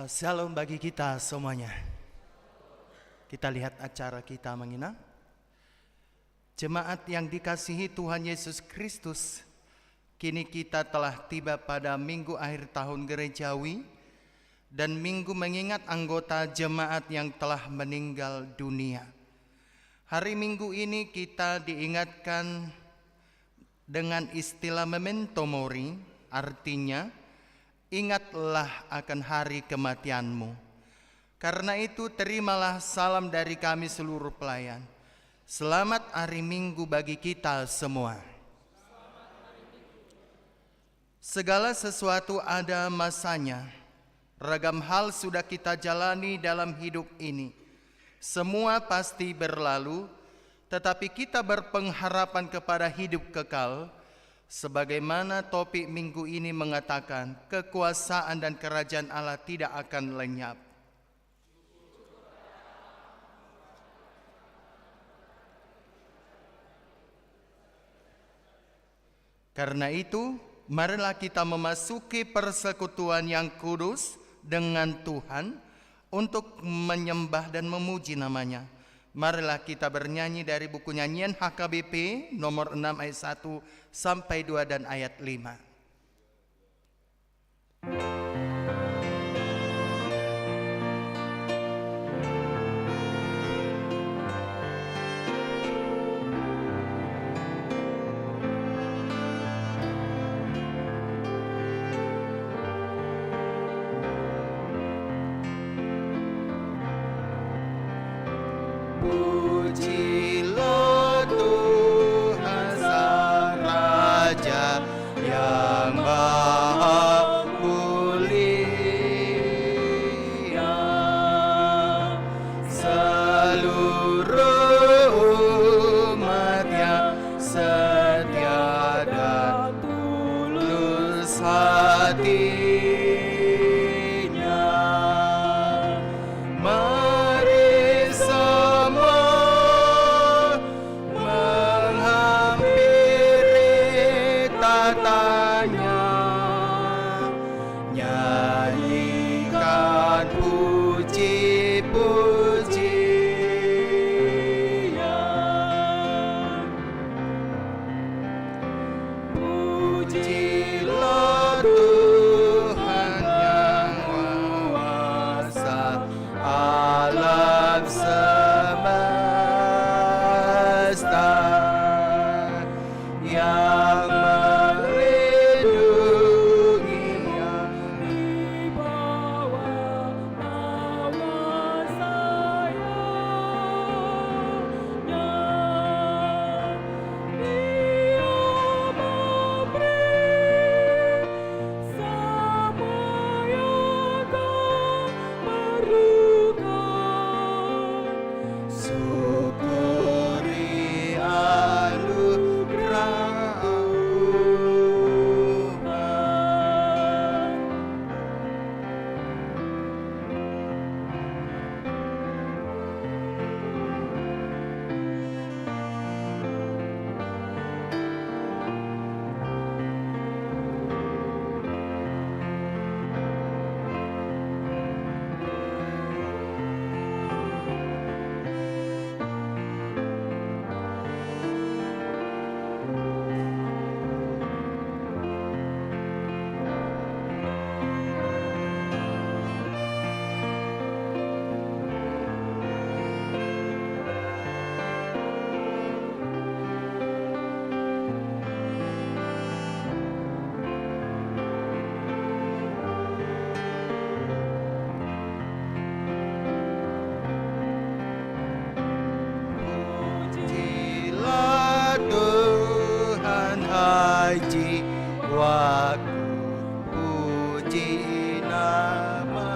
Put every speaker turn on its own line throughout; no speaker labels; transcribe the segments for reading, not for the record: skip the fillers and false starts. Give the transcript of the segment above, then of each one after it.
Shalom bagi kita semuanya. Kita lihat acara kita menginang. Jemaat yang dikasihi Tuhan Yesus Kristus, kini kita telah tiba pada minggu akhir tahun gerejawi dan minggu mengingat anggota jemaat yang telah meninggal dunia. Hari Minggu ini kita diingatkan dengan istilah memento mori, artinya ingatlah akan hari kematianmu. Karena itu terimalah salam dari kami seluruh pelayan. Selamat hari Minggu bagi kita semua. Segala sesuatu ada masanya. Ragam hal sudah kita jalani dalam hidup ini. Semua pasti berlalu, tetapi kita berpengharapan kepada hidup kekal. Sebagaimana topik minggu ini mengatakan, kekuasaan dan kerajaan Allah tidak akan lenyap. Karena itu, marilah kita memasuki persekutuan yang kudus dengan Tuhan untuk menyembah dan memuji namanya. Marilah kita bernyanyi dari buku nyanyian HKBP nomor 6 ayat 1 sampai 2 dan ayat 5. Pujilah Tuhan Sang Raja yang Maha Mulia. Seluruh umat-Nya setia dan tulus hatinya. Nyanyikan puji-pujian. Pujilah Tuhan yang kuasa alam semesta, yang jiwaku puji namanya.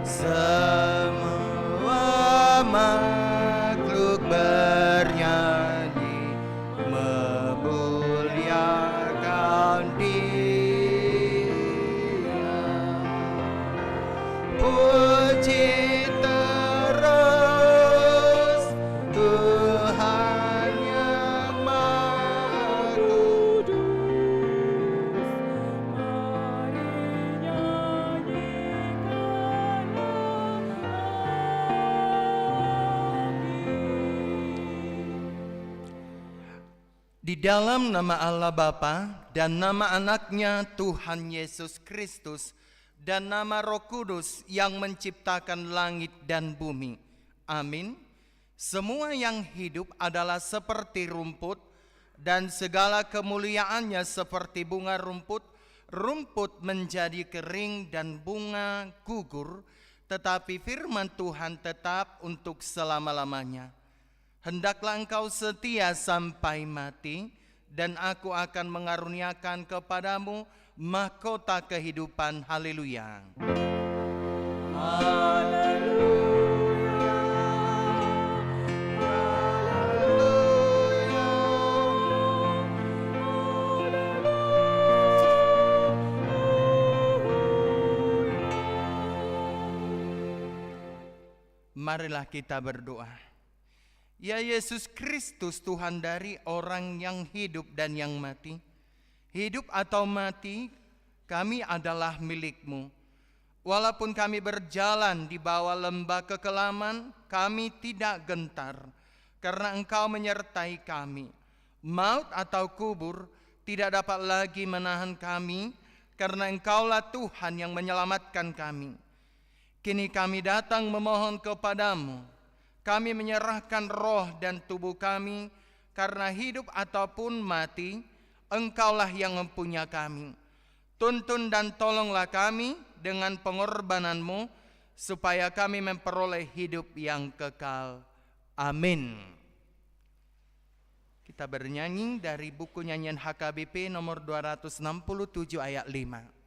Semua makhluk bernyanyi memuliakan Dia. Puji terus Tuhan yang Maha Kudus. Di dalam nama Allah Bapa dan nama anaknya Tuhan Yesus Kristus dan nama Roh Kudus yang menciptakan langit dan bumi. Amin. Semua yang hidup adalah seperti rumput dan segala kemuliaannya seperti bunga rumput. Rumput menjadi kering dan bunga gugur, tetapi firman Tuhan tetap untuk selama-lamanya. Hendaklah engkau setia sampai mati, dan aku akan mengaruniakan kepadamu mahkota kehidupan. Haleluya. Marilah kita berdoa. Ya Yesus Kristus, Tuhan dari orang yang hidup dan yang mati, hidup atau mati, kami adalah milik-Mu. Walaupun kami berjalan di bawah lembah kekelaman, kami tidak gentar, karena Engkau menyertai kami. Maut atau kubur tidak dapat lagi menahan kami, karena Engkaulah Tuhan yang menyelamatkan kami. Kini kami datang memohon kepadamu. Kami menyerahkan roh dan tubuh kami, karena hidup ataupun mati, Engkaulah yang mempunyai kami. Tuntun dan tolonglah kami dengan pengorbanan-Mu, supaya kami memperoleh hidup yang kekal. Amin. Kita bernyanyi dari buku nyanyian HKBP nomor 267 ayat 5.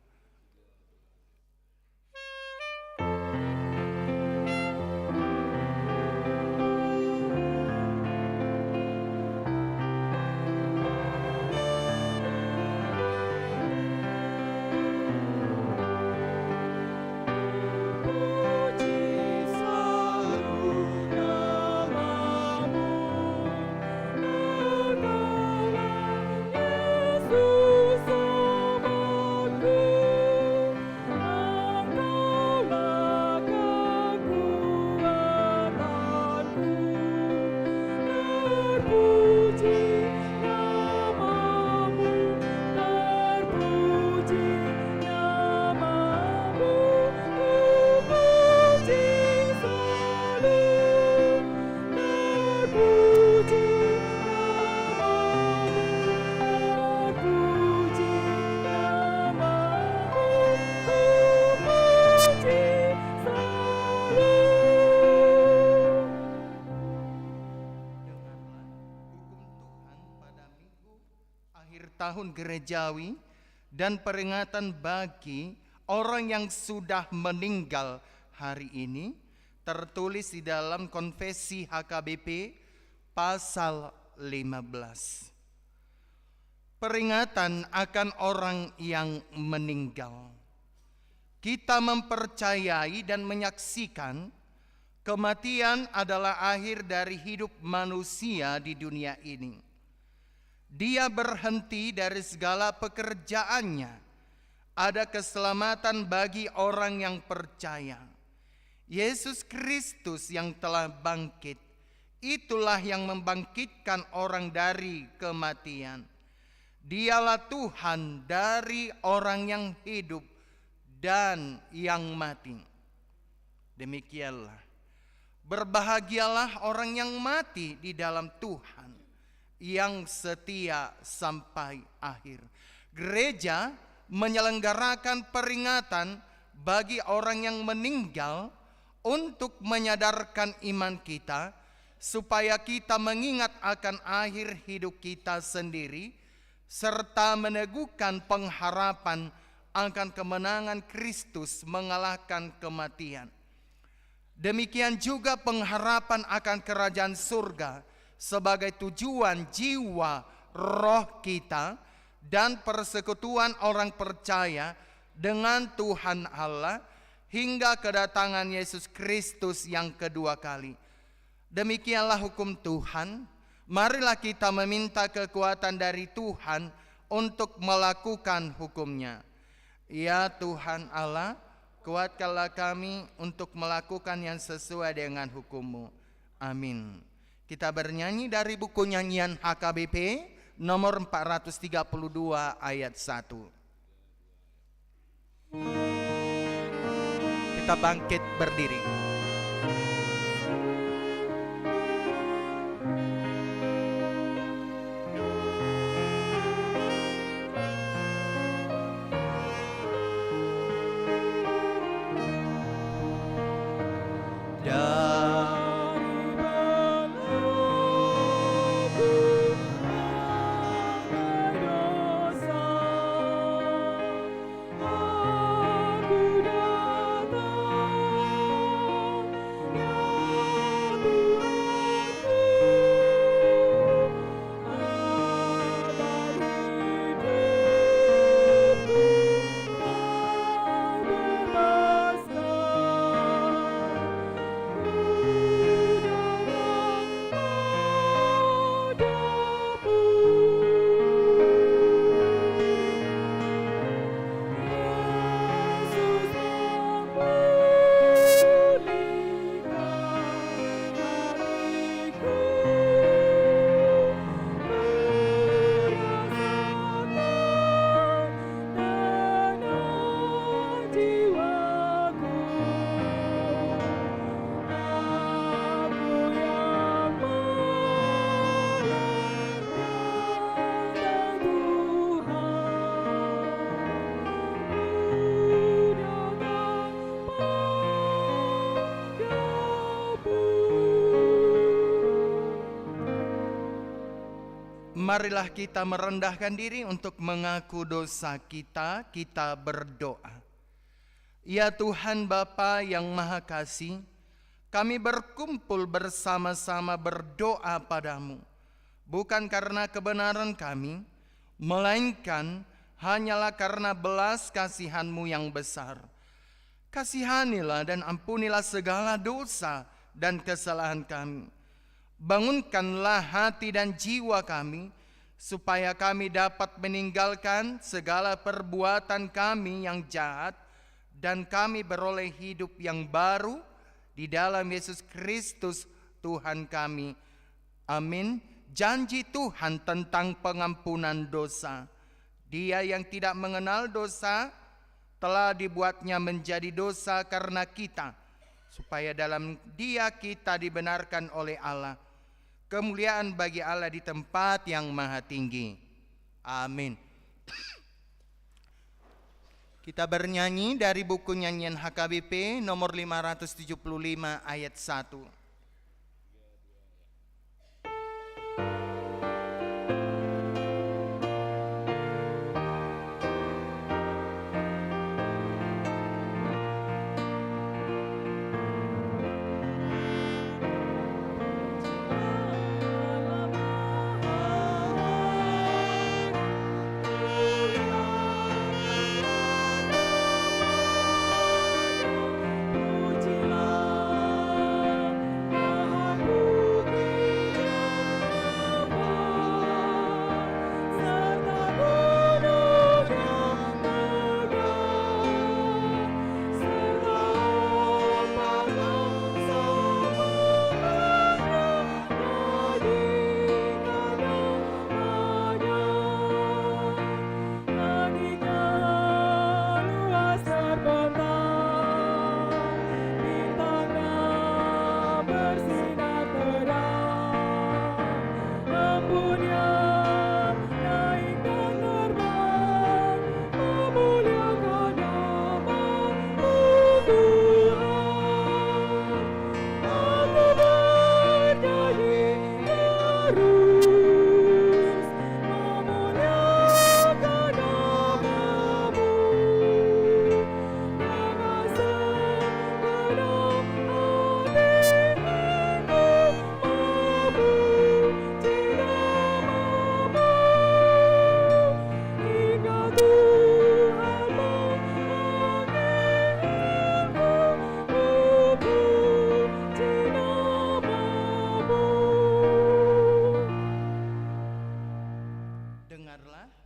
Tahun gerejawi dan peringatan bagi orang yang sudah meninggal hari ini tertulis di dalam Konfesi HKBP pasal 15. Peringatan akan orang yang meninggal. Kita mempercayai dan menyaksikan kematian adalah akhir dari hidup manusia di dunia ini. Dia berhenti dari segala pekerjaannya. Ada keselamatan bagi orang yang percaya. Yesus Kristus yang telah bangkit, itulah yang membangkitkan orang dari kematian. Dialah Tuhan dari orang yang hidup dan yang mati. Demikianlah, berbahagialah orang yang mati di dalam Tuhan, yang setia sampai akhir. Gereja menyelenggarakan peringatan bagi orang yang meninggal untuk menyadarkan iman kita, supaya kita mengingat akan akhir hidup kita sendiri, serta meneguhkan pengharapan akan kemenangan Kristus mengalahkan kematian. Demikian juga pengharapan akan kerajaan surga sebagai tujuan jiwa roh kita dan persekutuan orang percaya dengan Tuhan Allah hingga kedatangan Yesus Kristus yang kedua kali. Demikianlah hukum Tuhan. Marilah kita meminta kekuatan dari Tuhan untuk melakukan hukumnya. Ya Tuhan Allah, kuatkanlah kami untuk melakukan yang sesuai dengan hukum-Mu. Amin. Kita bernyanyi dari buku nyanyian HKBP nomor 432 ayat 1. Kita bangkit berdiri. Marilah kita merendahkan diri untuk mengaku dosa kita. Kita berdoa. Ya Tuhan Bapa yang Maha Kasih, kami berkumpul bersama-sama berdoa padamu, bukan karena kebenaran kami, melainkan hanyalah karena belas kasihan-Mu yang besar. Kasihanilah dan ampunilah segala dosa dan kesalahan kami. Bangunkanlah hati dan jiwa kami, supaya kami dapat meninggalkan segala perbuatan kami yang jahat, dan kami beroleh hidup yang baru di dalam Yesus Kristus Tuhan kami. Amin. Janji Tuhan tentang pengampunan dosa. Dia yang tidak mengenal dosa telah dibuatnya menjadi dosa karena kita, supaya dalam Dia kita dibenarkan oleh Allah. Kemuliaan bagi Allah di tempat yang maha tinggi. Amin. Kita bernyanyi dari buku nyanyian HKBP nomor 575 ayat 1.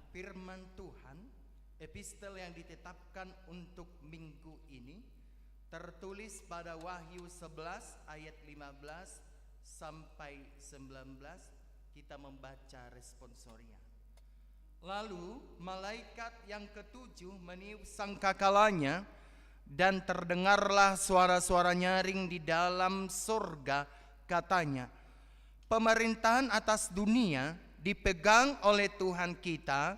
Firman Tuhan, epistel yang ditetapkan untuk minggu ini, tertulis pada Wahyu 11 ayat 15 sampai 19. Kita membaca responsoria. Lalu malaikat yang ketujuh meniup sangkakalanya, dan terdengarlah suara-suara nyaring di dalam surga, katanya, pemerintahan atas dunia dipegang oleh Tuhan kita,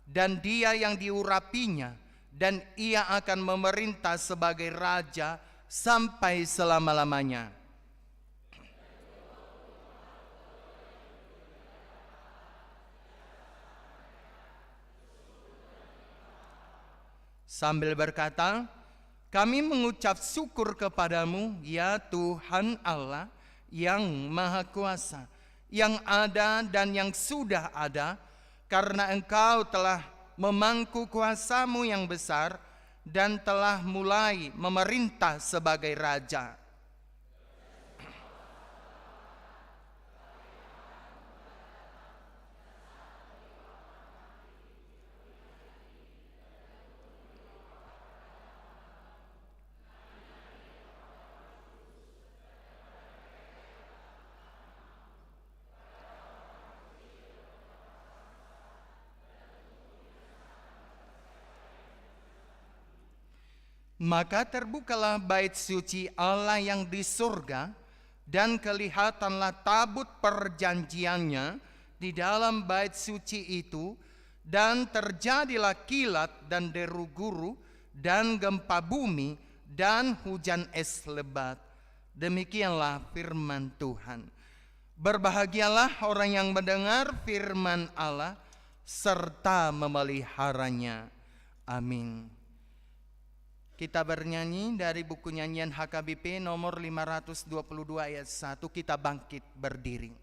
dan Dia yang diurapinya, dan Ia akan memerintah sebagai Raja sampai selama-lamanya. Sambil berkata, kami mengucap syukur kepadamu, ya Tuhan Allah yang Maha Kuasa, yang ada dan yang sudah ada, karena Engkau telah memangku kuasamu yang besar dan telah mulai memerintah sebagai Raja. Maka terbukalah bait suci Allah yang di surga, dan kelihatanlah tabut perjanjiannya di dalam bait suci itu, dan terjadilah kilat dan deru guru dan gempa bumi dan hujan es lebat. Demikianlah firman Tuhan. Berbahagialah orang yang mendengar firman Allah serta memeliharanya. Amin. Kita bernyanyi dari buku nyanyian HKBP nomor 522 ayat 1, kita bangkit berdiri.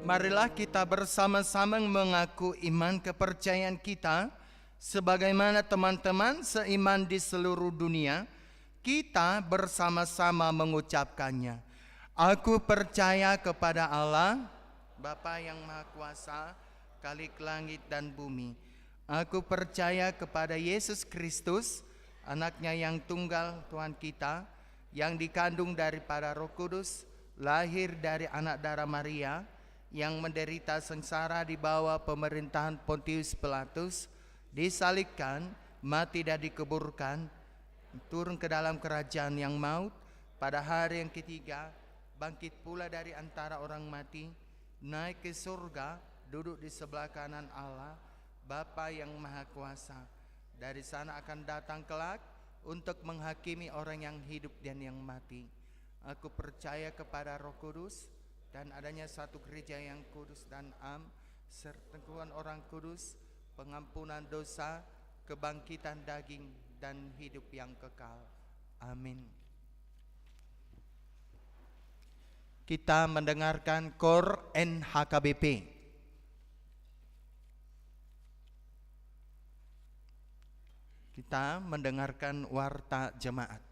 Marilah kita bersama-sama mengaku iman kepercayaan kita, sebagaimana teman-teman seiman di seluruh dunia, kita bersama-sama mengucapkannya. Aku percaya kepada Allah, Bapa yang Maha Kuasa, Khalik langit dan bumi. Aku percaya kepada Yesus Kristus, anaknya yang tunggal Tuhan kita, yang dikandung daripada Roh Kudus, lahir dari anak darah Maria, yang menderita sengsara di bawah pemerintahan Pontius Pilatus, disalibkan, mati dan dikuburkan, turun ke dalam kerajaan yang maut, pada hari yang ketiga bangkit pula dari antara orang mati, naik ke surga, duduk di sebelah kanan Allah, Bapa yang Maha Kuasa. Dari sana akan datang kelak untuk menghakimi orang yang hidup dan yang mati. Aku percaya kepada Roh Kudus, dan adanya satu gereja yang kudus dan am, serta orang kudus, pengampunan dosa, kebangkitan daging, dan hidup yang kekal. Amin. Kita mendengarkan KOR NHKBP. Kita mendengarkan warta jemaat.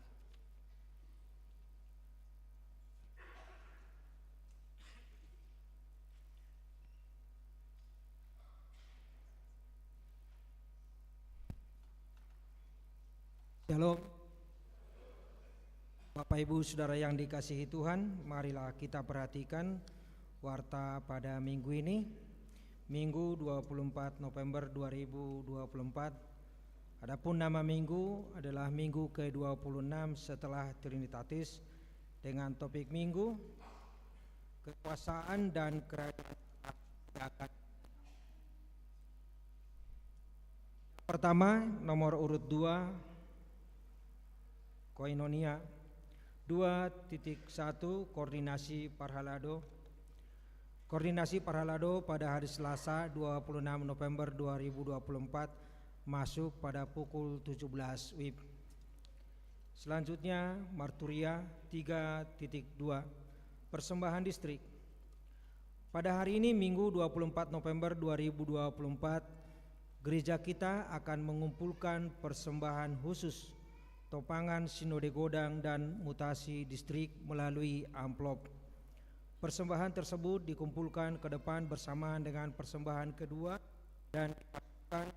Shalom. Bapak Ibu Saudara yang dikasihi Tuhan, marilah kita perhatikan warta pada minggu ini, Minggu 24 November 2024. Adapun nama minggu adalah minggu ke-26 setelah Trinitatis, dengan topik minggu kekuasaan dan kerajaan akan. Pertama, nomor urut 2, Koinonia. 2.1 Koordinasi Parhalado. Koordinasi Parhalado pada hari Selasa 26 November 2024 masuk pada pukul 17 WIB. Selanjutnya Marturia 3.2 Persembahan Distrik. Pada hari ini Minggu 24 November 2024 gereja kita akan mengumpulkan persembahan khusus topangan Sinode Godang dan mutasi distrik melalui amplop. Persembahan tersebut dikumpulkan ke depan bersamaan dengan persembahan kedua dan dimasukkan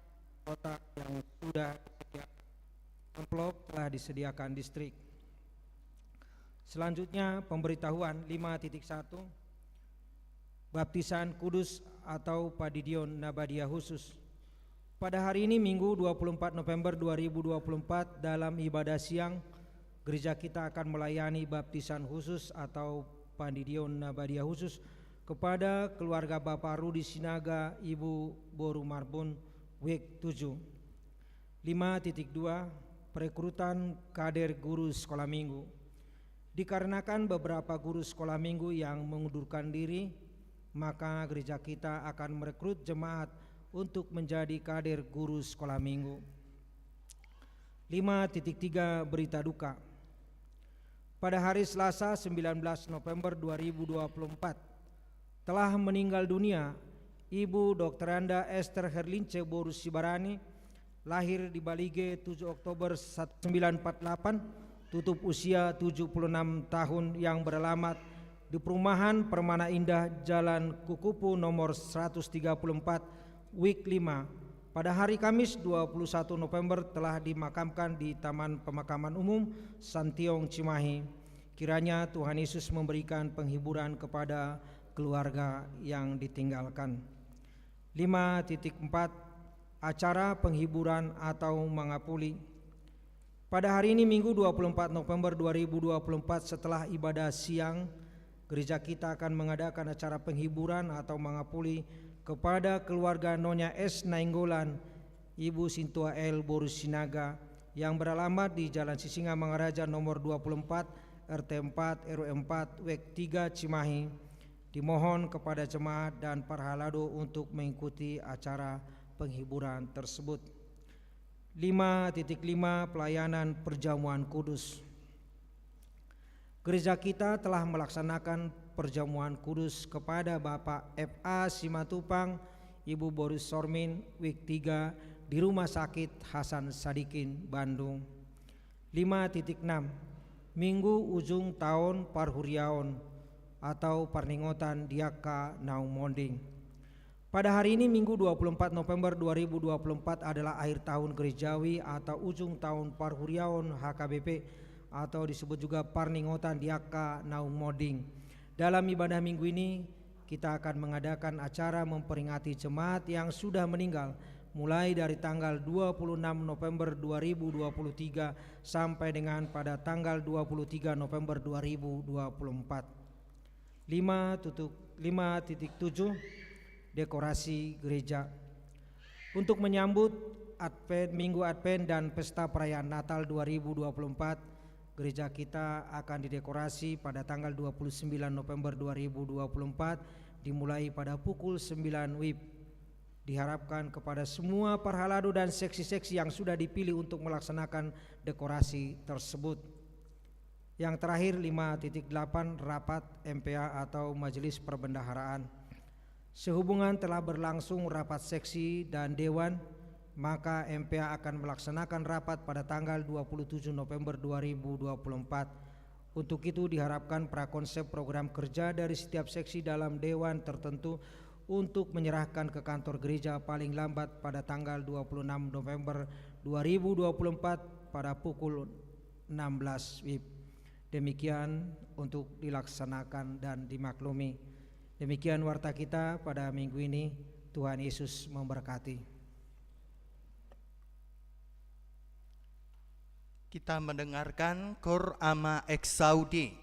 kotak yang sudah disediakan. Amplop telah disediakan distrik. Selanjutnya pemberitahuan 5.1 Baptisan Kudus atau Padidion Nabadia khusus. Pada hari ini Minggu 24 November 2024 dalam ibadah siang gereja kita akan melayani baptisan khusus atau Padidion Nabadia khusus kepada keluarga Bapak Rudi Sinaga, Ibu Boru Marbun, WIK 7. 5.2 Perekrutan kader guru sekolah minggu. Dikarenakan beberapa guru sekolah minggu yang mengundurkan diri, maka gereja kita akan merekrut jemaat untuk menjadi kader guru sekolah minggu. 5.3 Berita duka. Pada hari Selasa 19 November 2024 telah meninggal dunia Ibu Dr. Anda Esther Herlince Boru Sibarani, lahir di Balige 7 Oktober 1948, tutup usia 76 tahun, yang beralamat di Perumahan Permana Indah, Jalan Kukupu nomor 134, WIK 5. Pada hari Kamis 21 November telah dimakamkan di Taman Pemakaman Umum Santiong Cimahi. Kiranya Tuhan Yesus memberikan penghiburan kepada keluarga yang ditinggalkan. 5.4 Acara penghiburan atau mangapuli. Pada hari ini Minggu 24 November 2024 setelah ibadah siang gereja kita akan mengadakan acara penghiburan atau mangapuli kepada keluarga Nonya S. Nainggolan, Ibu Sintua L. Boru Sinaga yang beralamat di Jalan Sisinga Mangaraja nomor 24 RT 4 RW 4 WEK 3 Cimahi. Dimohon kepada jemaat dan parhalado untuk mengikuti acara penghiburan tersebut. 5.5 Pelayanan Perjamuan Kudus. Gereja kita telah melaksanakan perjamuan kudus kepada Bapak F.A. Simatupang, Ibu Boris Sormin, WIK 3 di Rumah Sakit Hasan Sadikin, Bandung. 5.6 Minggu Ujung Tahun Parhuriaon atau Parningotan Diaka Naumonding. Pada hari ini Minggu 24 November 2024 adalah akhir tahun gerejawi atau ujung tahun Parhuriaon HKBP atau disebut juga Parningotan Diaka Naumonding. Dalam ibadah minggu ini kita akan mengadakan acara memperingati jemaat yang sudah meninggal mulai dari tanggal 26 November 2023 sampai dengan pada tanggal 23 November 2024. 5.7 Dekorasi gereja. Untuk menyambut Minggu Advent dan Pesta Perayaan Natal 2024, gereja kita akan didekorasi pada tanggal 29 November 2024 dimulai pada pukul 9 WIB. Diharapkan kepada semua parhalado dan seksi-seksi yang sudah dipilih untuk melaksanakan dekorasi tersebut. Yang terakhir 5.8 Rapat MPA atau Majelis Perbendaharaan. Sehubungan telah berlangsung rapat seksi dan dewan, maka MPA akan melaksanakan rapat pada tanggal 27 November 2024. Untuk itu diharapkan prakonsep program kerja dari setiap seksi dalam dewan tertentu untuk menyerahkan ke kantor gereja paling lambat pada tanggal 26 November 2024 pada pukul 16 WIB. Demikian untuk dilaksanakan dan dimaklumi. Demikian warta kita pada minggu ini. Tuhan Yesus memberkati.
Kita mendengarkan Cor Ama Exaudi.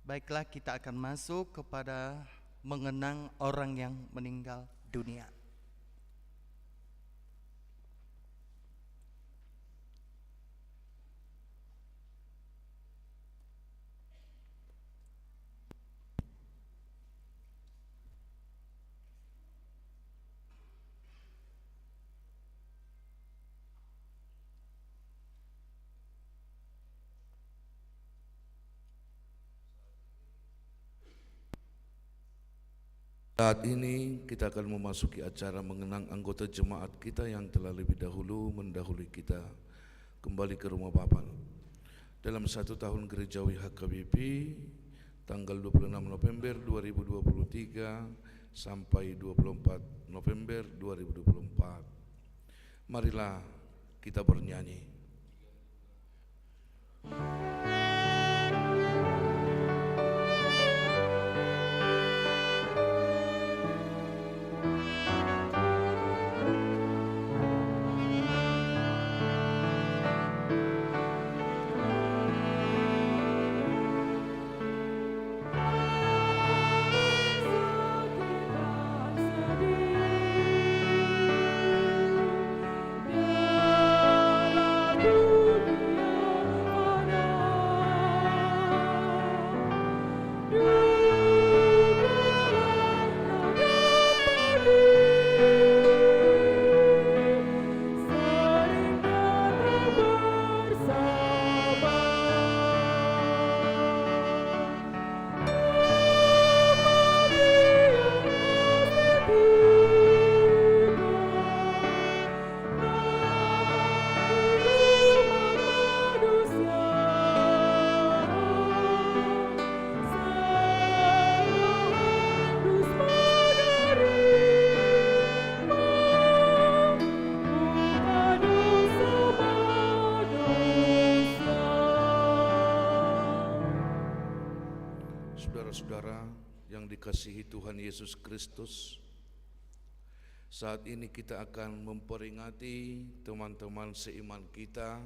Baiklah, kita akan masuk kepada mengenang orang yang meninggal dunia.
Saat ini kita akan memasuki acara mengenang anggota jemaat kita yang telah lebih dahulu mendahului kita kembali ke rumah Bapa. Dalam 1 tahun gerejawi HKBP tanggal 26 November 2023 sampai 24 November 2024. Marilah kita bernyanyi. Saudara-saudara yang dikasihi Tuhan Yesus Kristus, saat ini kita akan memperingati teman-teman seiman kita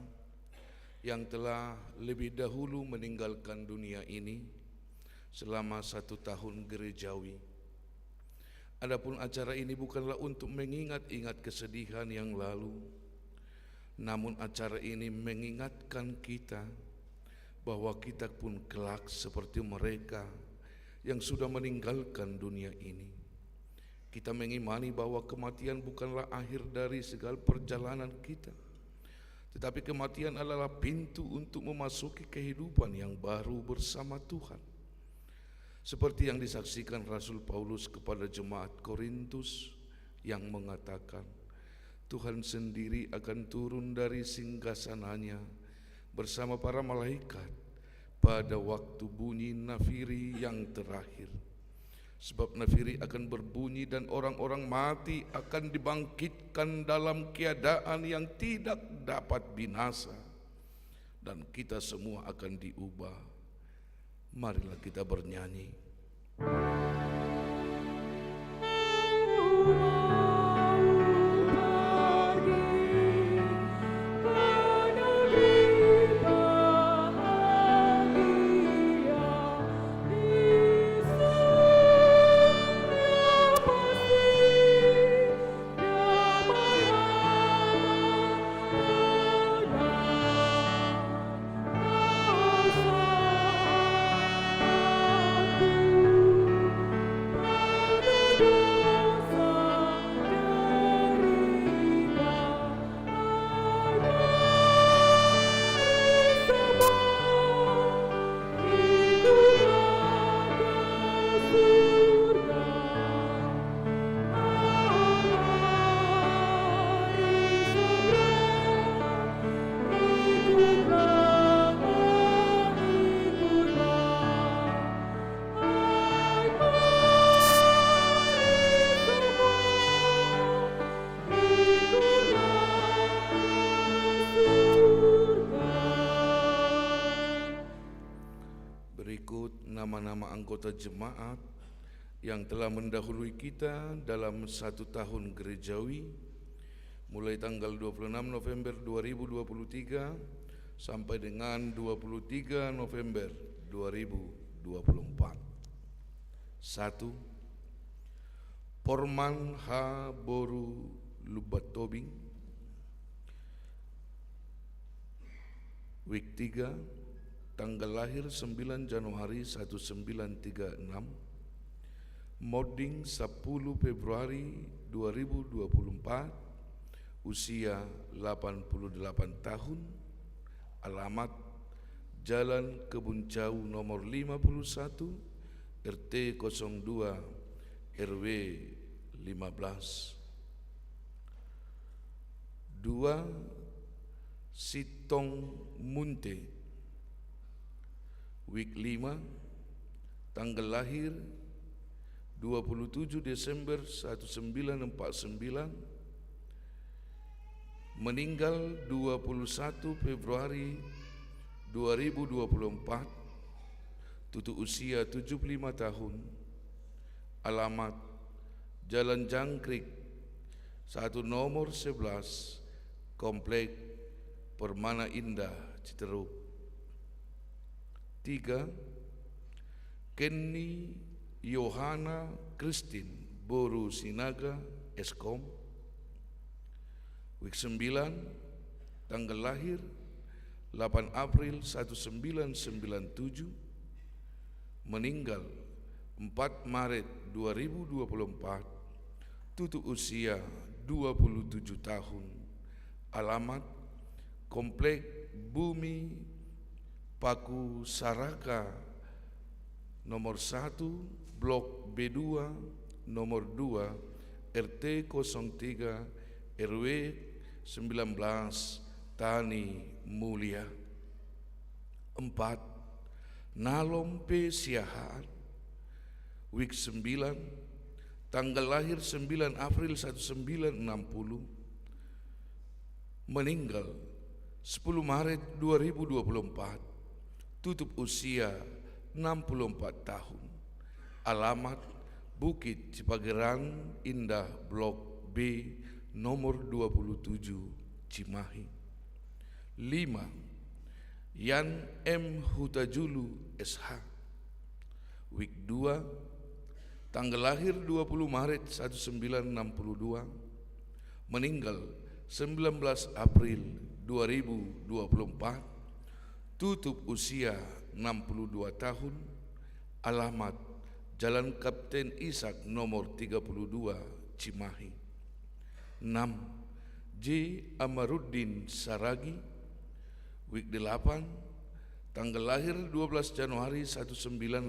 yang telah lebih dahulu meninggalkan dunia ini selama 1 tahun gerejawi. Adapun acara ini bukanlah untuk mengingat-ingat kesedihan yang lalu, namun acara ini mengingatkan kita bahwa kita pun kelak seperti mereka yang sudah meninggalkan dunia ini. Kita mengimani bahwa kematian bukanlah akhir dari segala perjalanan kita, tetapi kematian adalah pintu untuk memasuki kehidupan yang baru bersama Tuhan. Seperti yang disaksikan Rasul Paulus kepada jemaat Korintus yang mengatakan, Tuhan sendiri akan turun dari singgasananya bersama para malaikat pada waktu bunyi nafiri yang terakhir. Sebab nafiri akan berbunyi dan orang-orang mati akan dibangkitkan dalam keadaan yang tidak dapat binasa, dan kita semua akan diubah. Marilah kita bernyanyi. Nama-nama anggota jemaat yang telah mendahului kita dalam 1 tahun gerejawi mulai tanggal 26 November 2023 sampai dengan 23 November 2024. 2024. 1. Porman H. Boru Lubatobing. Week 3, tanggal lahir 9 Januari 1936, Moding 10 Februari 2024, usia 88 tahun, alamat Jalan Kebun Jauh nomor 51, RT 02, RW 15. 2. Sitong Munte. Week 5, tanggal lahir 27 Desember 1949, meninggal 21 Februari 2024, tutup usia 75 tahun, alamat Jalan Jangkrik 1 nomor 11, Komplek Permana Indah, Citeruk. 3. Kenny Yohana Christine Boru Sinaga, Eskom. Week 9, tanggal lahir 8 April 1997, meninggal 4 Maret 2024, tutup usia 27 tahun, alamat Komplek Bumi Paku Saraka nomor 1, Blok B2, nomor 2, RT 03, RW 19, Tani Mulia. 4. Nalom P. Siahaan. Week 9, tanggal lahir 9 April 1960, meninggal 10 Maret 2024, tutup usia 64 tahun, alamat Bukit Cipageran Indah Blok B nomor 27, Cimahi. 5. Yan M. Hutajulu SH. Week 2, tanggal lahir 20 Maret 1962, meninggal 19 April 2024, tutup usia 62 tahun, alamat Jalan Kapten Ishak nomor 32, Cimahi. 6. J. Amaruddin Saragi. Week 8, tanggal lahir 12 Januari 1981,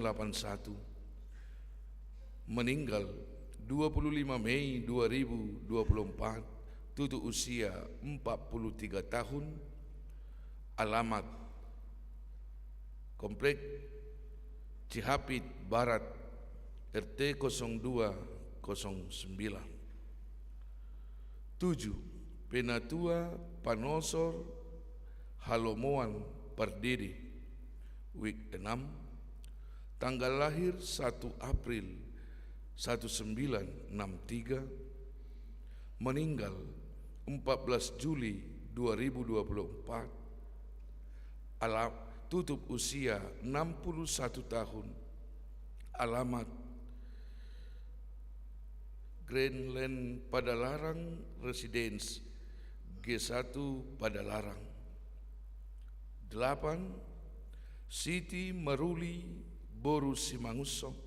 meninggal 25 Mei 2024, tutup usia 43 tahun, alamat Komplek Cihapit Barat, RT 0209. 7. Penatua Panosor Halomoan Pardede. Week 6, tanggal lahir 1 April 1963, meninggal 14 Juli 2024, tutup usia 61 tahun, alamat Grandland Padalarang Residence G1 Padalarang. 8. Siti Maruli Boru Simanguso.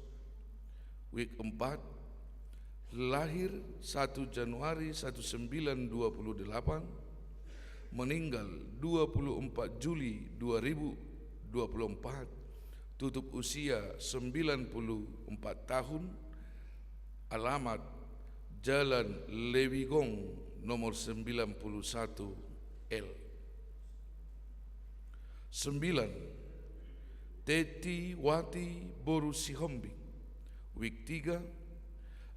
Week 4, lahir 1 Januari 1928, meninggal 24 Juli 2024, tutup usia 94 tahun, alamat Jalan Lewigong nomor 91 L. 9. Teti Wati Boru Sihombing. Week 3,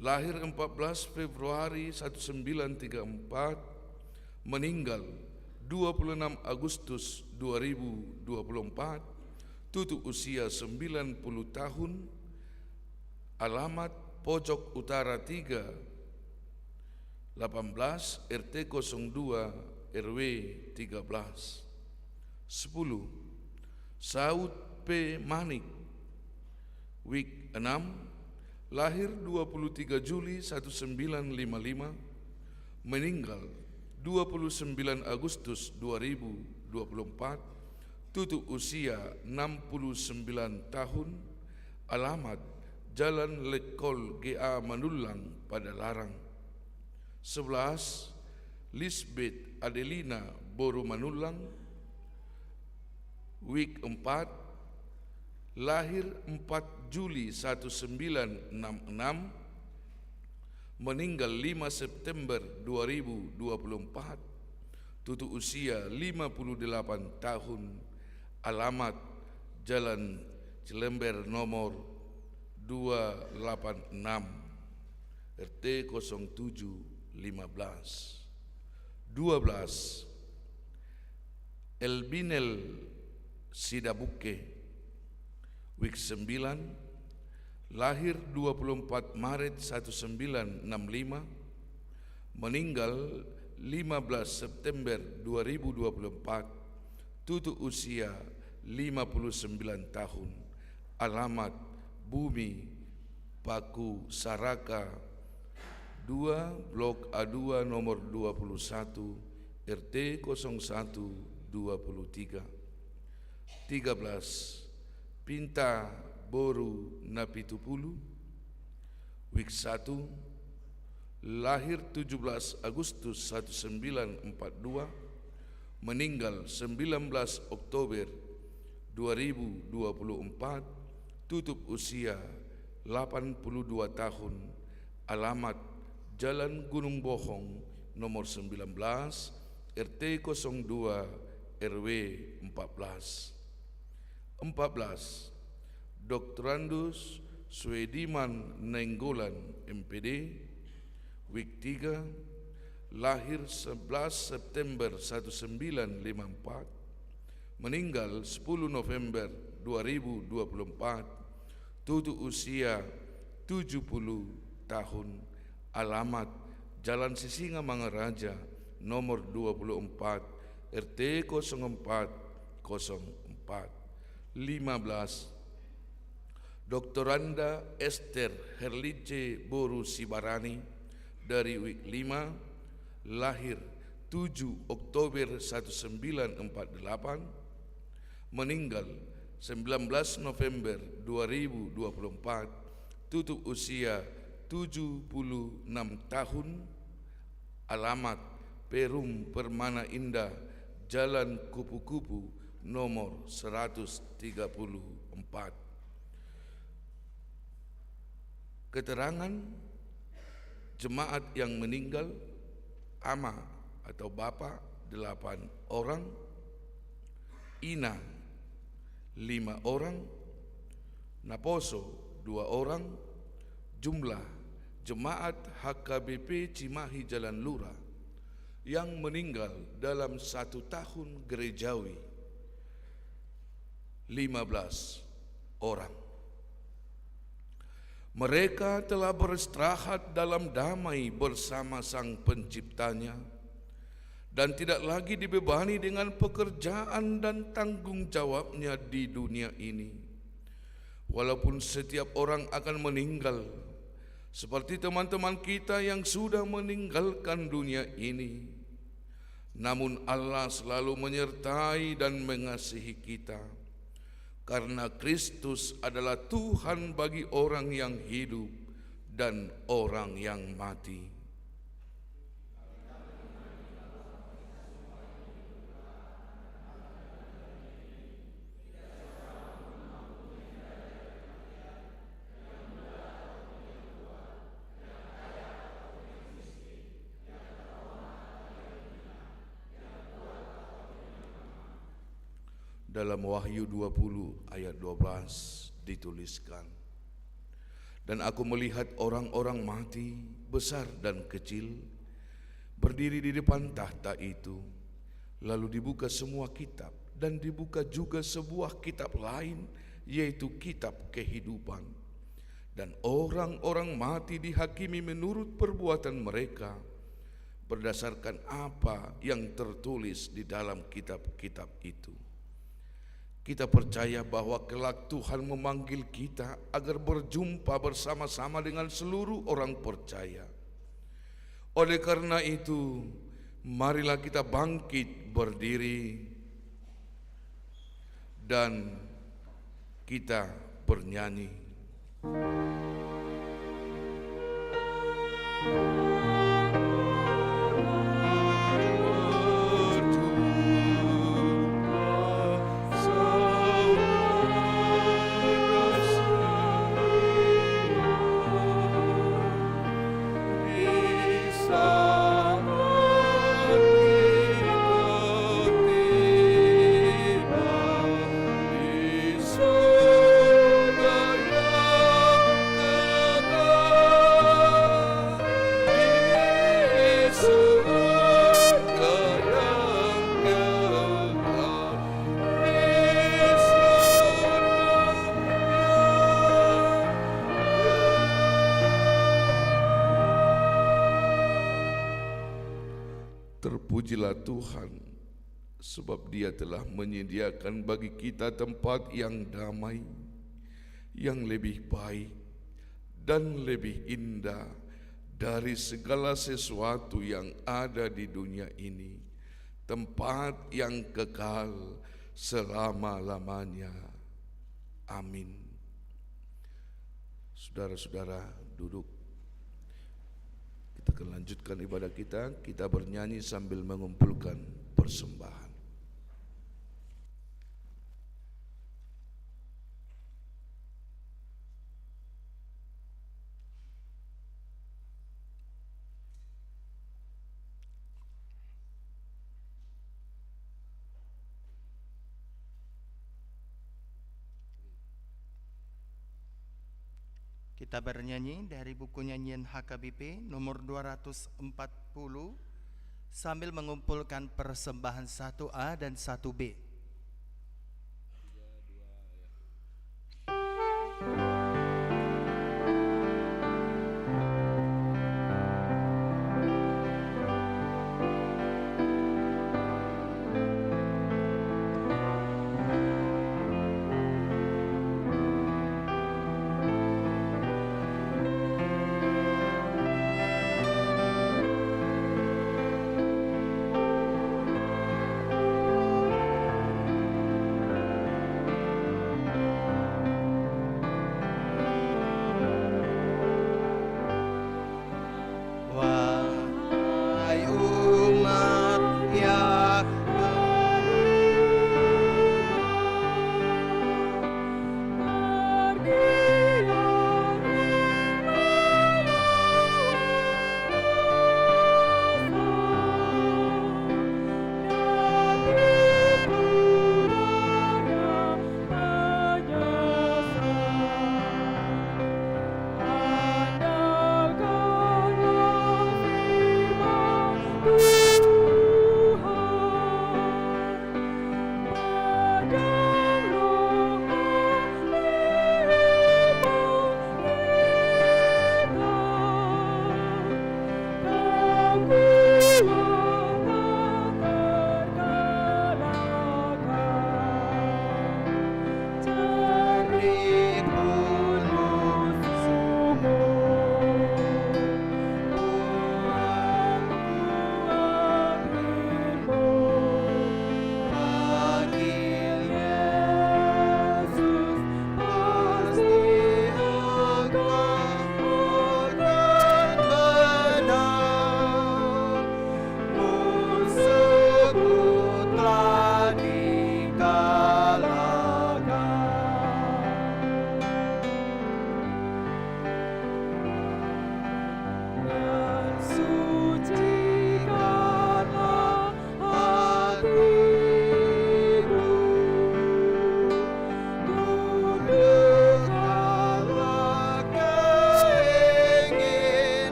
lahir 14 Februari 1934, meninggal 26 Agustus 2024, tutup usia 90 tahun, alamat Pojok Utara 3, 18, RT 02, RW 13. 10. Saud P. Manik. Week 6, lahir 23 Juli 1955, meninggal 29 Agustus 2024, tutup usia 69 tahun, alamat Jalan Lekol GA Manulang pada Larang. 11. Lisbeth Adelina Boru Manulang, week 4, lahir 4 Juli 1966, meninggal 5 September 2024, tutup usia 58 tahun, alamat Jalan Cilember nomor 286, RT 0715. 12. Elbinel Sidabuke, week 9, lahir 24 Maret 1965, meninggal 15 September 2024, tutup usia 59 tahun, alamat Bumi Paku Saraka 2 Blok A2 nomor 21 RT 0123. 13. Pinta Boru Napitupulu, week 1, lahir 17 Agustus 1942, meninggal 19 Oktober 2024, tutup usia 82 tahun, alamat Jalan Gunung Bohong nomor 19 RT 02 RW 14. 14. Doktorandus Swediman Nenggolan MPD, week 3, lahir 11 September 1954, meninggal 10 November 2024, tutup usia 70 tahun, alamat Jalan Sisinga Mangaraja nomor 24 RT 0404. 15. Doktoranda Esther Herlice Boru Sibarani dari week 5, lahir 7 Oktober 1948, meninggal 19 November 2024, tutup usia 76 tahun, alamat Perum Permana Indah, Jalan Kupu-Kupu nomor 134. Keterangan jemaat yang meninggal: ama atau bapa 8 orang, ina 5 orang, naposo 2 orang. Jumlah jemaat HKBP Cimahi Jalan Lura yang meninggal dalam 1 tahun gerejawi 15 orang. Mereka telah beristirahat dalam damai bersama Sang Penciptanya dan tidak lagi dibebani dengan pekerjaan dan tanggung jawabnya di dunia ini. Walaupun setiap orang akan meninggal, seperti teman-teman kita yang sudah meninggalkan dunia ini, namun Allah selalu menyertai dan mengasihi kita, karena Kristus adalah Tuhan bagi orang yang hidup dan orang yang mati. Dalam Wahyu 20 ayat 12 dituliskan, dan aku melihat orang-orang mati besar dan kecil berdiri di depan tahta itu. Lalu dibuka semua kitab, dan dibuka juga sebuah kitab lain, yaitu kitab kehidupan. Dan orang-orang mati dihakimi menurut perbuatan mereka, berdasarkan apa yang tertulis di dalam kitab-kitab itu. Kita percaya bahwa kelak Tuhan memanggil kita agar berjumpa bersama-sama dengan seluruh orang percaya. Oleh karena itu, marilah kita bangkit berdiri dan kita bernyanyi. Terpujilah Tuhan, sebab Dia telah menyediakan bagi kita tempat yang damai, yang lebih baik dan lebih indah dari segala sesuatu yang ada di dunia ini, tempat yang kekal selama-lamanya. Amin. Saudara-saudara, duduk. Kita akan lanjutkan ibadah kita bernyanyi sambil mengumpulkan persembahan.
Kita bernyanyi dari buku nyanyian HKBP nomor 240 sambil mengumpulkan persembahan 1A dan 1B.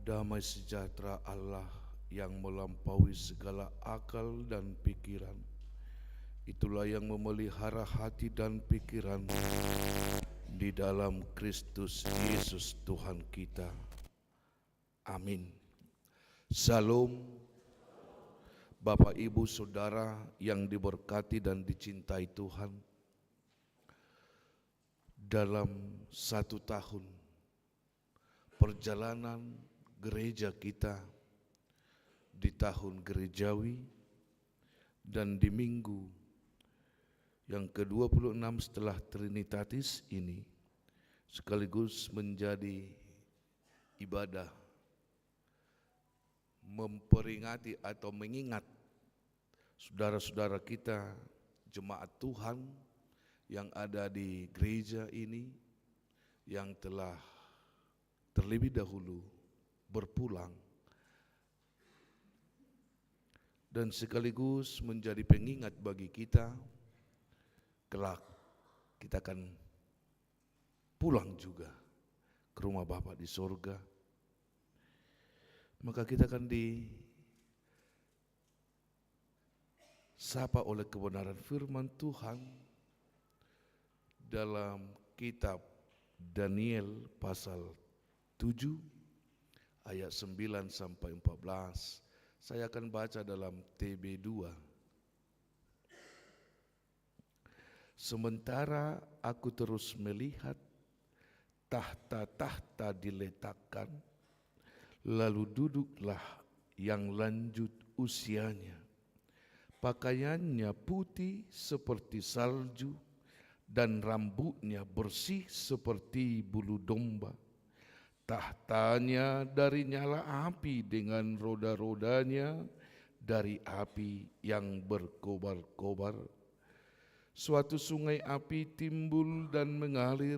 damai sejahtera Allah yang melampaui segala akal dan pikiran, itulah yang memelihara hati dan pikiran di dalam Kristus Yesus Tuhan kita. Amin. Salam. Bapak, Ibu, Saudara yang diberkati dan dicintai Tuhan, dalam 1 tahun perjalanan gereja kita di tahun gerejawi dan di minggu yang ke-26 setelah Trinitatis ini, sekaligus menjadi ibadah memperingati atau mengingat saudara-saudara kita jemaat Tuhan yang ada di gereja ini yang telah terlebih dahulu berpulang, dan sekaligus menjadi pengingat bagi kita kelak kita akan pulang juga ke rumah Bapa di sorga. Maka kita akan disapa oleh kebenaran firman Tuhan dalam kitab Daniel pasal 7 ayat 9 sampai 14. Saya akan baca dalam TB2. Sementara aku terus melihat, tahta-tahta diletakkan, lalu duduklah yang lanjut usianya. Pakaiannya putih seperti salju dan rambutnya bersih seperti bulu domba. Tahtanya dari nyala api dengan roda-rodanya dari api yang berkobar-kobar. Suatu sungai api timbul dan mengalir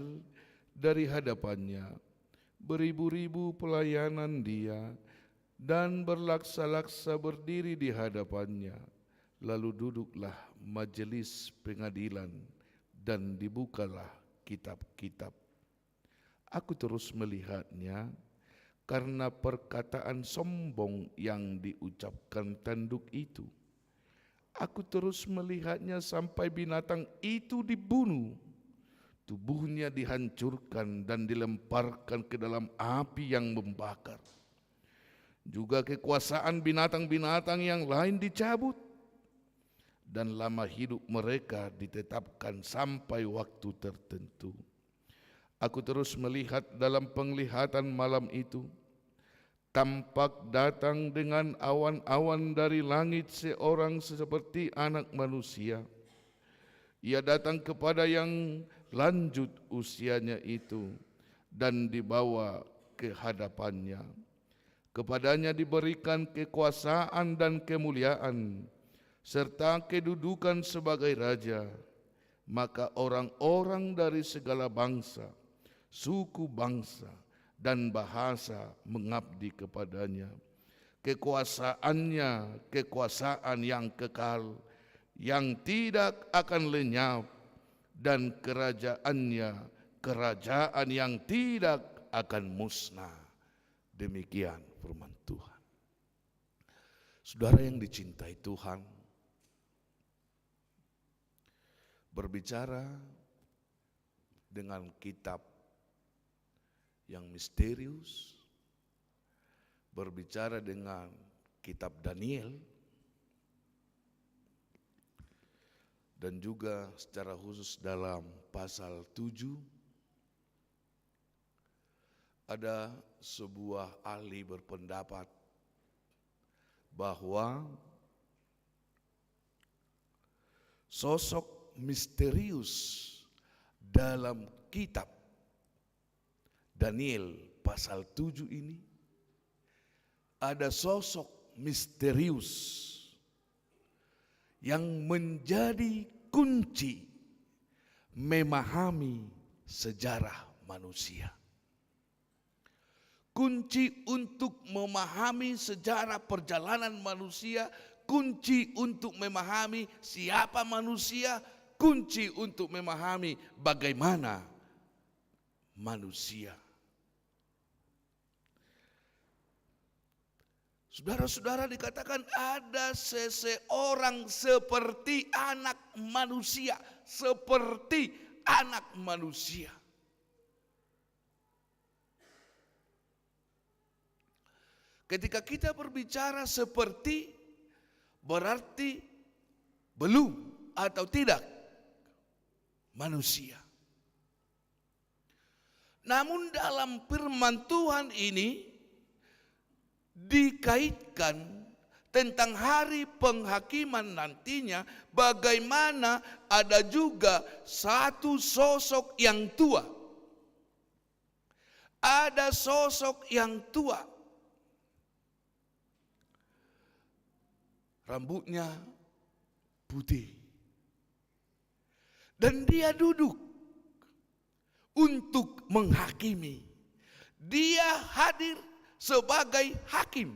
dari hadapannya. Beribu-ribu pelayanan dia dan berlaksa-laksa berdiri di hadapannya. Lalu duduklah majelis pengadilan dan dibukalah kitab-kitab. Aku terus melihatnya karena perkataan sombong yang diucapkan tanduk itu. Aku terus melihatnya sampai binatang itu dibunuh. Tubuhnya dihancurkan dan dilemparkan ke dalam api yang membakar. Juga kekuasaan binatang-binatang yang lain dicabut. Dan lama hidup mereka ditetapkan sampai waktu tertentu. Aku terus melihat dalam penglihatan malam itu, tampak datang dengan awan-awan dari langit seorang seperti anak manusia. Ia datang kepada yang lanjut usianya itu dan dibawa ke hadapannya. Kepadanya diberikan kekuasaan dan kemuliaan serta kedudukan sebagai raja. Maka orang-orang dari segala bangsa, suku bangsa, dan bahasa mengabdi kepadanya. Kekuasaannya kekuasaan yang kekal, yang tidak akan lenyap, dan kerajaannya kerajaan yang tidak akan musnah. Demikian firman Tuhan. Saudara yang dicintai Tuhan, berbicara dengan kitab yang misterius, berbicara dengan kitab Daniel, dan juga secara khusus dalam pasal 7 ada sebuah ahli berpendapat bahwa sosok misterius dalam kitab Daniel pasal 7 ini ada sosok misterius yang menjadi kunci memahami sejarah manusia. Kunci untuk memahami sejarah perjalanan manusia, kunci untuk memahami siapa manusia, kunci untuk memahami bagaimana manusia. Saudara-saudara, dikatakan ada seseorang seperti anak manusia, seperti anak manusia. Ketika kita berbicara seperti, berarti belum atau tidak manusia. Namun dalam firman Tuhan ini dikaitkan tentang hari penghakiman nantinya, bagaimana ada juga satu sosok yang tua. Ada sosok yang tua. Rambutnya putih. Dan dia duduk untuk menghakimi. Dia hadir sebagai hakim.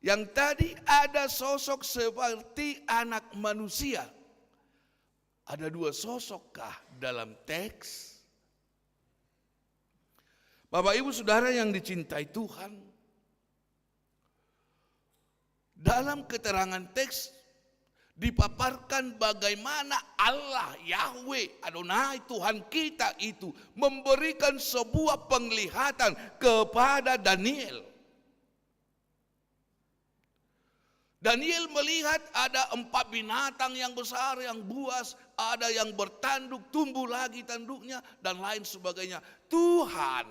Yang tadi ada sosok seperti anak manusia. Ada dua sosokkah dalam teks? Bapak Ibu Saudara yang dicintai Tuhan, dalam keterangan teks dipaparkan bagaimana Allah Yahweh Adonai Tuhan kita itu memberikan sebuah penglihatan kepada Daniel. Daniel melihat ada 4 binatang yang besar, yang buas, ada yang bertanduk, tumbuh lagi tanduknya, dan lain sebagainya. Tuhan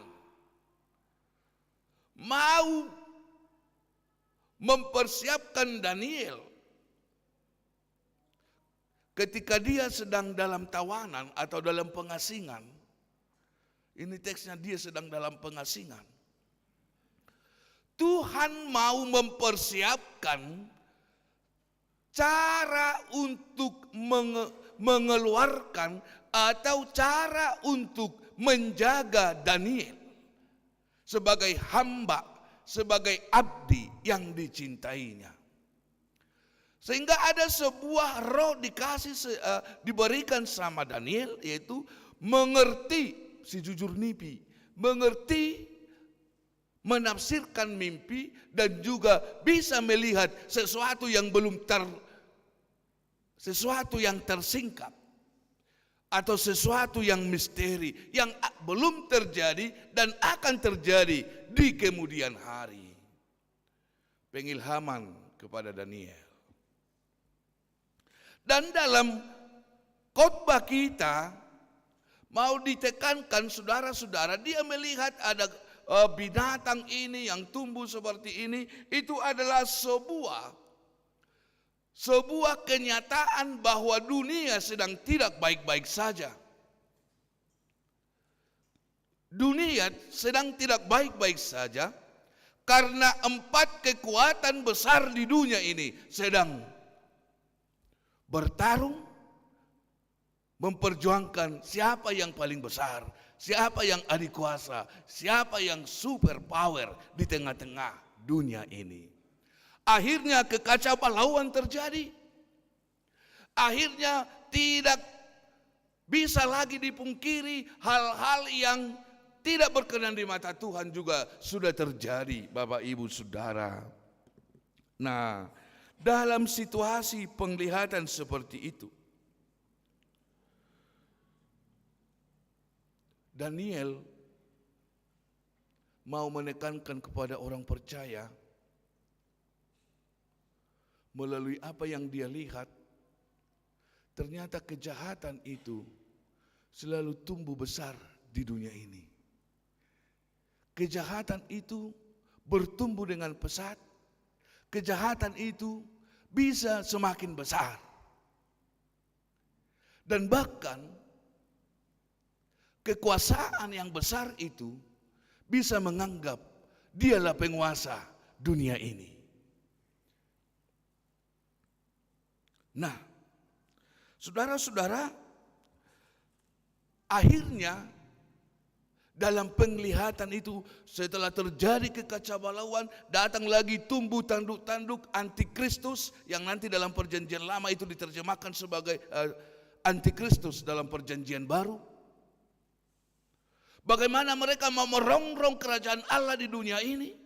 mau mempersiapkan Daniel ketika dia sedang dalam tawanan atau dalam pengasingan. Ini teksnya, dia sedang dalam pengasingan. Tuhan mau mempersiapkan cara untuk mengeluarkan atau cara untuk menjaga Daniel sebagai hamba, sebagai abdi yang dicintainya. Sehingga ada sebuah roh diberikan sama Daniel, yaitu mengerti si jujur mimpi, mengerti menafsirkan mimpi, dan juga bisa melihat sesuatu yang sesuatu yang tersingkap atau sesuatu yang misteri yang belum terjadi dan akan terjadi di kemudian hari. Pengilhaman kepada Daniel. Dan dalam khotbah kita mau ditekankan, saudara-saudara, dia melihat ada binatang ini yang tumbuh seperti ini. Itu adalah sebuah kenyataan bahwa dunia sedang tidak baik-baik saja. Dunia sedang tidak baik-baik saja karena 4 kekuatan besar di dunia ini sedang bertarung, memperjuangkan siapa yang paling besar, siapa yang adik kuasa, siapa yang super power di tengah-tengah dunia ini. Akhirnya kekacauan terjadi. Akhirnya tidak bisa lagi dipungkiri, hal-hal yang tidak berkenan di mata Tuhan juga sudah terjadi, Bapak Ibu Saudara. Nah, dalam situasi penglihatan seperti itu, Daniel mau menekankan kepada orang percaya melalui apa yang dia lihat. Ternyata kejahatan itu selalu tumbuh besar di dunia ini. Kejahatan itu bertumbuh dengan pesat. Kejahatan itu bisa semakin besar. Dan bahkan kekuasaan yang besar itu bisa menganggap dialah penguasa dunia ini. Nah, saudara-saudara, akhirnya dalam penglihatan itu, setelah terjadi kekacauan, datang lagi tumbuh tanduk-tanduk antikristus yang nanti dalam perjanjian lama itu diterjemahkan sebagai antikristus dalam perjanjian baru. Bagaimana mereka mau merongrong kerajaan Allah di dunia ini?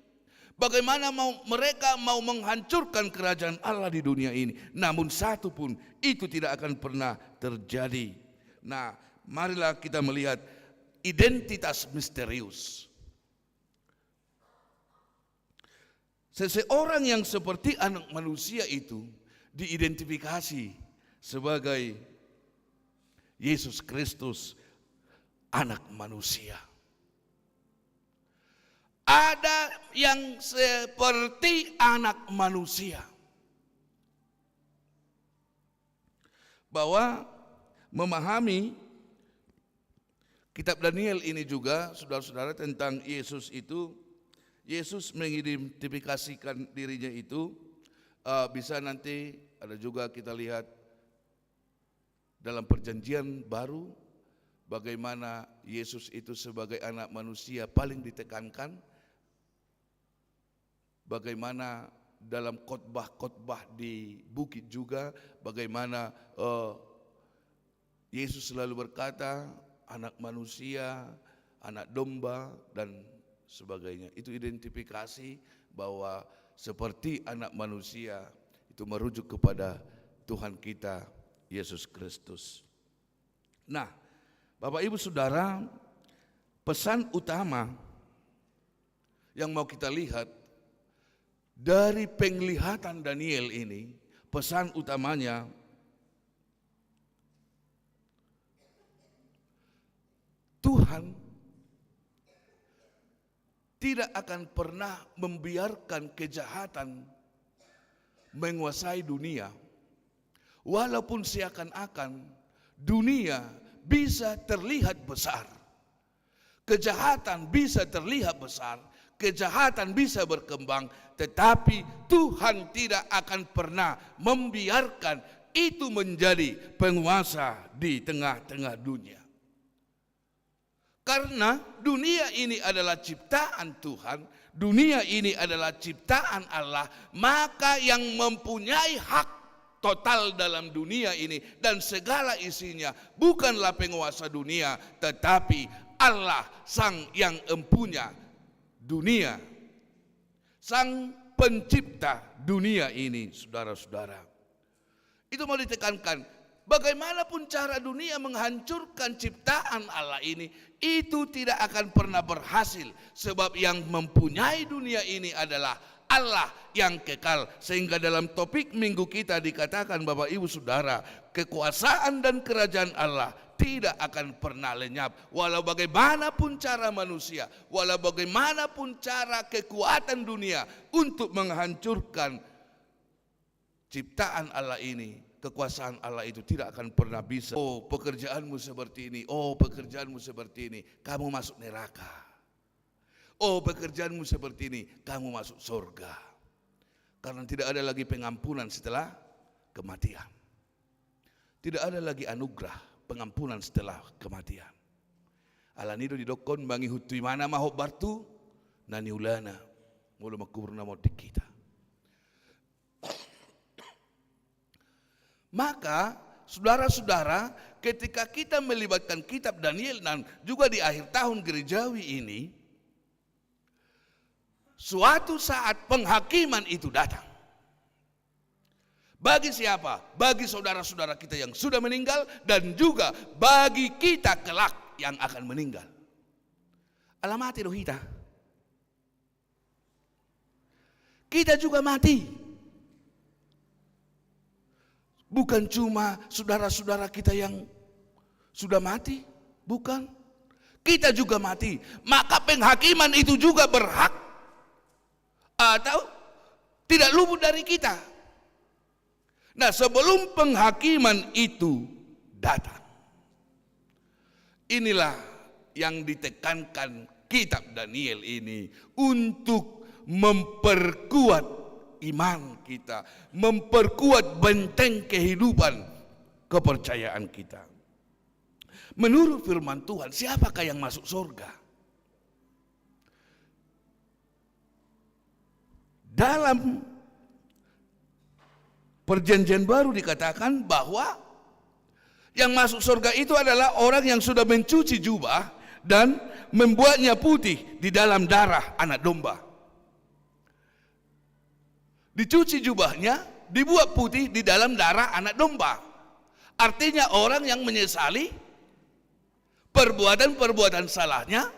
Bagaimana mereka mau menghancurkan kerajaan Allah di dunia ini? Namun satu pun itu tidak akan pernah terjadi. Nah, marilah kita melihat identitas misterius. Seseorang yang seperti anak manusia itu diidentifikasi sebagai Yesus Kristus, anak manusia. Ada yang seperti anak manusia. Bahwa memahami kitab Daniel ini juga, saudara-saudara, tentang Yesus itu, Yesus mengidentifikasikan dirinya itu, bisa nanti ada juga kita lihat dalam perjanjian baru, bagaimana Yesus itu sebagai anak manusia paling ditekankan. Bagaimana dalam khotbah-khotbah di bukit juga, bagaimana Yesus selalu berkata, anak manusia, anak domba, dan sebagainya. Itu identifikasi bahwa seperti anak manusia itu merujuk kepada Tuhan kita, Yesus Kristus. Nah, Bapak Ibu Saudara, pesan utama yang mau kita lihat dari penglihatan Daniel ini, pesan utamanya Tuhan tidak akan pernah membiarkan kejahatan menguasai dunia, walaupun seakan-akan dunia bisa terlihat besar, kejahatan bisa terlihat besar, kejahatan bisa berkembang, tetapi Tuhan tidak akan pernah membiarkan itu menjadi penguasa di tengah-tengah dunia. Karena dunia ini adalah ciptaan Tuhan, dunia ini adalah ciptaan Allah, maka yang mempunyai hak total dalam dunia ini dan segala isinya bukanlah penguasa dunia, tetapi Allah sang yang empunya dunia, sang pencipta dunia ini, saudara-saudara. Itu mau ditekankan, bagaimanapun cara dunia menghancurkan ciptaan Allah ini, itu tidak akan pernah berhasil, sebab yang mempunyai dunia ini adalah Allah yang kekal. Sehingga dalam topik minggu kita dikatakan, Bapak Ibu Saudara, kekuasaan dan kerajaan Allah tidak akan pernah lenyap. Walau bagaimanapun cara manusia, walau bagaimanapun cara kekuatan dunia untuk menghancurkan ciptaan Allah ini, kekuasaan Allah itu tidak akan pernah bisa. Oh, pekerjaanmu seperti ini, oh pekerjaanmu seperti ini, kamu masuk neraka. Oh, pekerjaanmu seperti ini, kamu masuk surga. Karena tidak ada lagi pengampunan setelah kematian. Tidak ada lagi anugerah pengampunan setelah kematian. Alanido didokon bangi hutui mana mahok bartu nani ulana mulu makurna modik kita. Maka saudara-saudara, ketika kita melibatkan kitab Daniel dan juga di akhir tahun gerejawi ini, suatu saat penghakiman itu datang. Bagi siapa? Bagi saudara-saudara kita yang sudah meninggal dan juga bagi kita kelak yang akan meninggal. Alamati rohita. Kita juga mati. Bukan cuma saudara-saudara kita yang sudah mati, bukan. Kita juga mati. Maka penghakiman itu juga berhak atau tidak luput dari kita. Nah, sebelum penghakiman itu datang, inilah yang ditekankan kitab Daniel ini untuk memperkuat iman kita, memperkuat benteng kehidupan kepercayaan kita. Menurut firman Tuhan, siapakah yang masuk surga? Dalam Perjanjian Baru dikatakan bahwa yang masuk surga itu adalah orang yang sudah mencuci jubah dan membuatnya putih di dalam darah anak domba. Dicuci jubahnya, dibuat putih di dalam darah anak domba. Artinya orang yang menyesali perbuatan-perbuatan salahnya,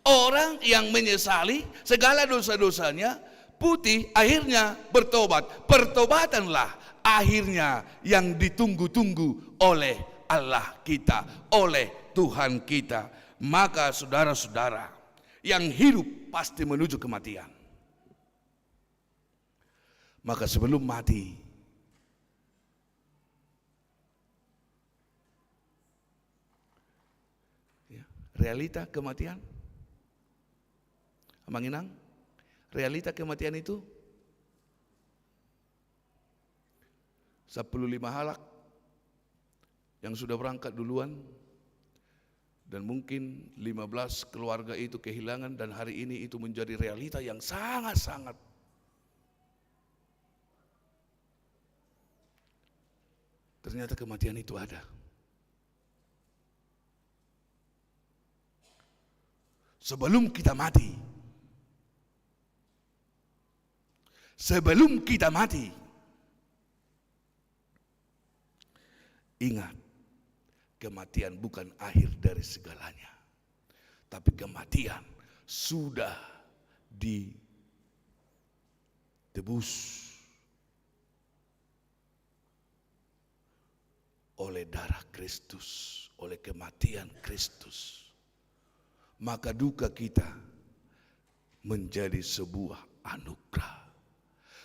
orang yang menyesali segala dosa-dosanya, putih, akhirnya bertobat. Pertobatanlah akhirnya yang ditunggu-tunggu oleh Allah kita, oleh Tuhan kita. Maka saudara-saudara, yang hidup pasti menuju kematian. Maka sebelum mati, realita kematian, Manginang, realita kematian itu 15 halak yang sudah berangkat duluan, dan mungkin 15 keluarga itu kehilangan, dan hari ini itu menjadi realita yang sangat-sangat ternyata kematian itu ada. Sebelum kita mati, ingat, kematian bukan akhir dari segalanya, tapi kematian sudah ditebus oleh darah Kristus, oleh kematian Kristus. Maka duka kita menjadi sebuah anugerah.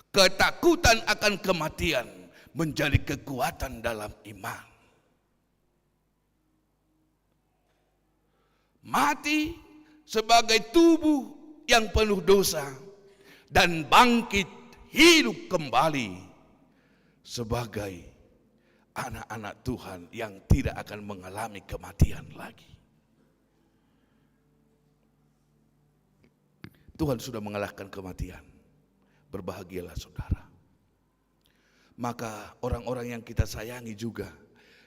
Ketakutan akan kematian menjadi kekuatan dalam iman. Mati sebagai tubuh yang penuh dosa dan bangkit hidup kembali sebagai anak-anak Tuhan yang tidak akan mengalami kematian lagi. Tuhan sudah mengalahkan kematian. Berbahagialah saudara. Maka orang-orang yang kita sayangi juga,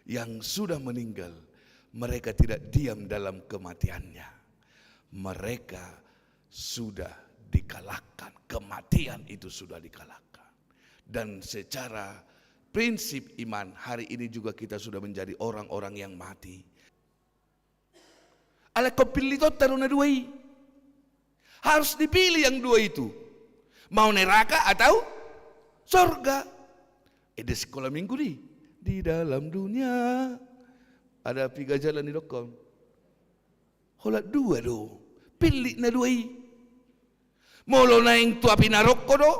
yang sudah meninggal, mereka tidak diam dalam kematiannya. Mereka sudah dikalahkan. Kematian itu sudah dikalahkan. Dan secara prinsip iman, hari ini juga kita sudah menjadi orang-orang yang mati. Ala kopilito taruna duai. Harus dipilih yang dua itu. Mau neraka atau surga. Di sekolah minggu di dalam dunia ada 3 jalan di dokon. Holat dua do. Pilih na dua i. Molo na yang tua pinaroko do.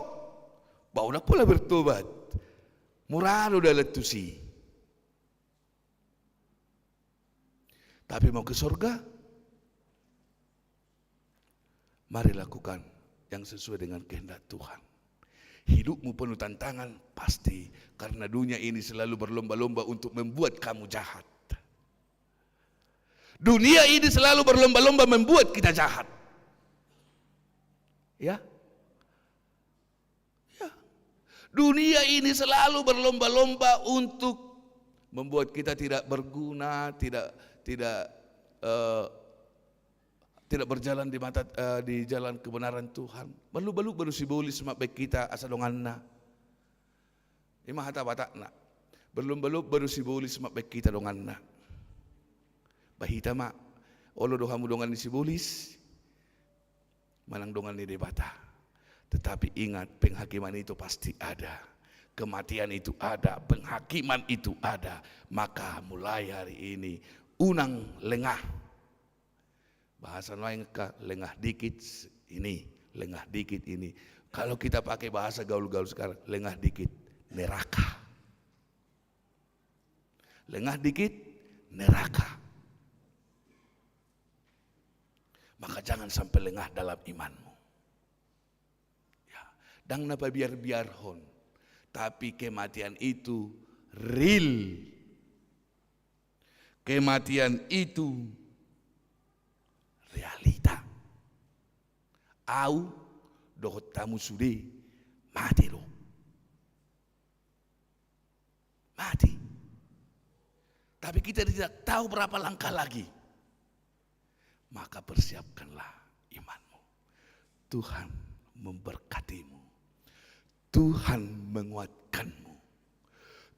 Bau na pula bertobat. Murado dalam tusi. Tapi mau ke surga, mari lakukan yang sesuai dengan kehendak Tuhan. Hidupmu penuh tantangan pasti, karena dunia ini selalu berlomba-lomba untuk membuat kamu jahat. Dunia ini selalu berlomba-lomba membuat kita jahat. Ya. Dunia ini selalu berlomba-lomba untuk membuat kita tidak berguna, tidak berjalan di jalan kebenaran Tuhan. Balu-balu baru simboli semak baik kita asa donganna. Ima hata batakna. Balu-balu baru simboli semak baik kita donganna. Bahita mak, olo dohamu dongan ni simbolis, manang dongan ni debata. Tetapi ingat, penghakiman itu pasti ada. Kematian itu ada, penghakiman itu ada. Maka mulai hari ini, unang lengah. Bahasa lain lengah dikit ini, lengah dikit ini. Kalau kita pakai bahasa gaul-gaul sekarang, lengah dikit neraka. Lengah dikit neraka. Maka jangan sampai lengah dalam imanmu. Ya, dang napa biar hon. Tapi kematian itu real. Kematian itu realita. Au dohot tamu sude mati lo. Mati. Tapi kita tidak tahu berapa langkah lagi. maka persiapkanlah imanmu. Tuhan memberkatimu, Tuhan menguatkanmu,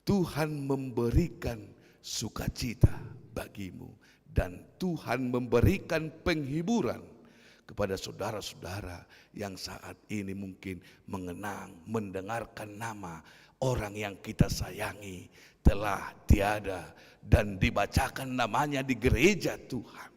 Tuhan memberikan sukacita bagimu, dan Tuhan memberikan penghiburan kepada saudara-saudara yang saat ini mungkin mengenang, mendengarkan nama orang yang kita sayangi telah tiada dan dibacakan namanya di gereja Tuhan.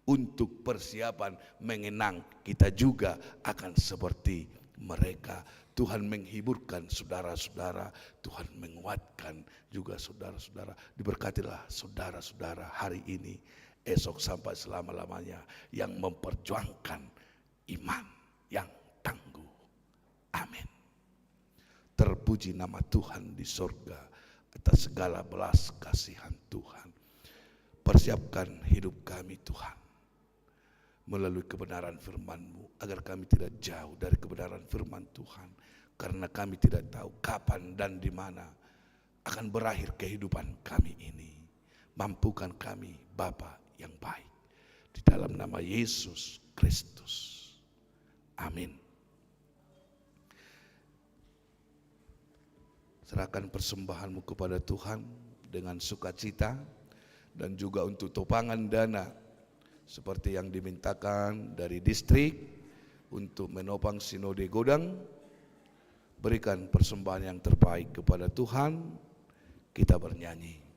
Untuk persiapan mengenang kita juga akan seperti mereka. Tuhan menghiburkan saudara-saudara, Tuhan menguatkan juga saudara-saudara. Diberkatilah saudara-saudara hari ini, esok sampai selama-lamanya, yang memperjuangkan iman yang tangguh. Amin. Terpuji nama Tuhan di sorga atas segala belas kasihan Tuhan. Persiapkan hidup kami Tuhan melalui kebenaran firman-Mu, agar kami tidak jauh dari kebenaran firman Tuhan, karena kami tidak tahu kapan dan di mana akan berakhir kehidupan kami ini. Mampukan kami Bapa yang baik, di dalam nama Yesus Kristus. Amin. Serahkan persembahanmu kepada Tuhan dengan sukacita, dan juga untuk topangan dana seperti yang dimintakan dari distrik untuk menopang Sinode Godang. Berikan persembahan yang terbaik kepada Tuhan. Kita bernyanyi.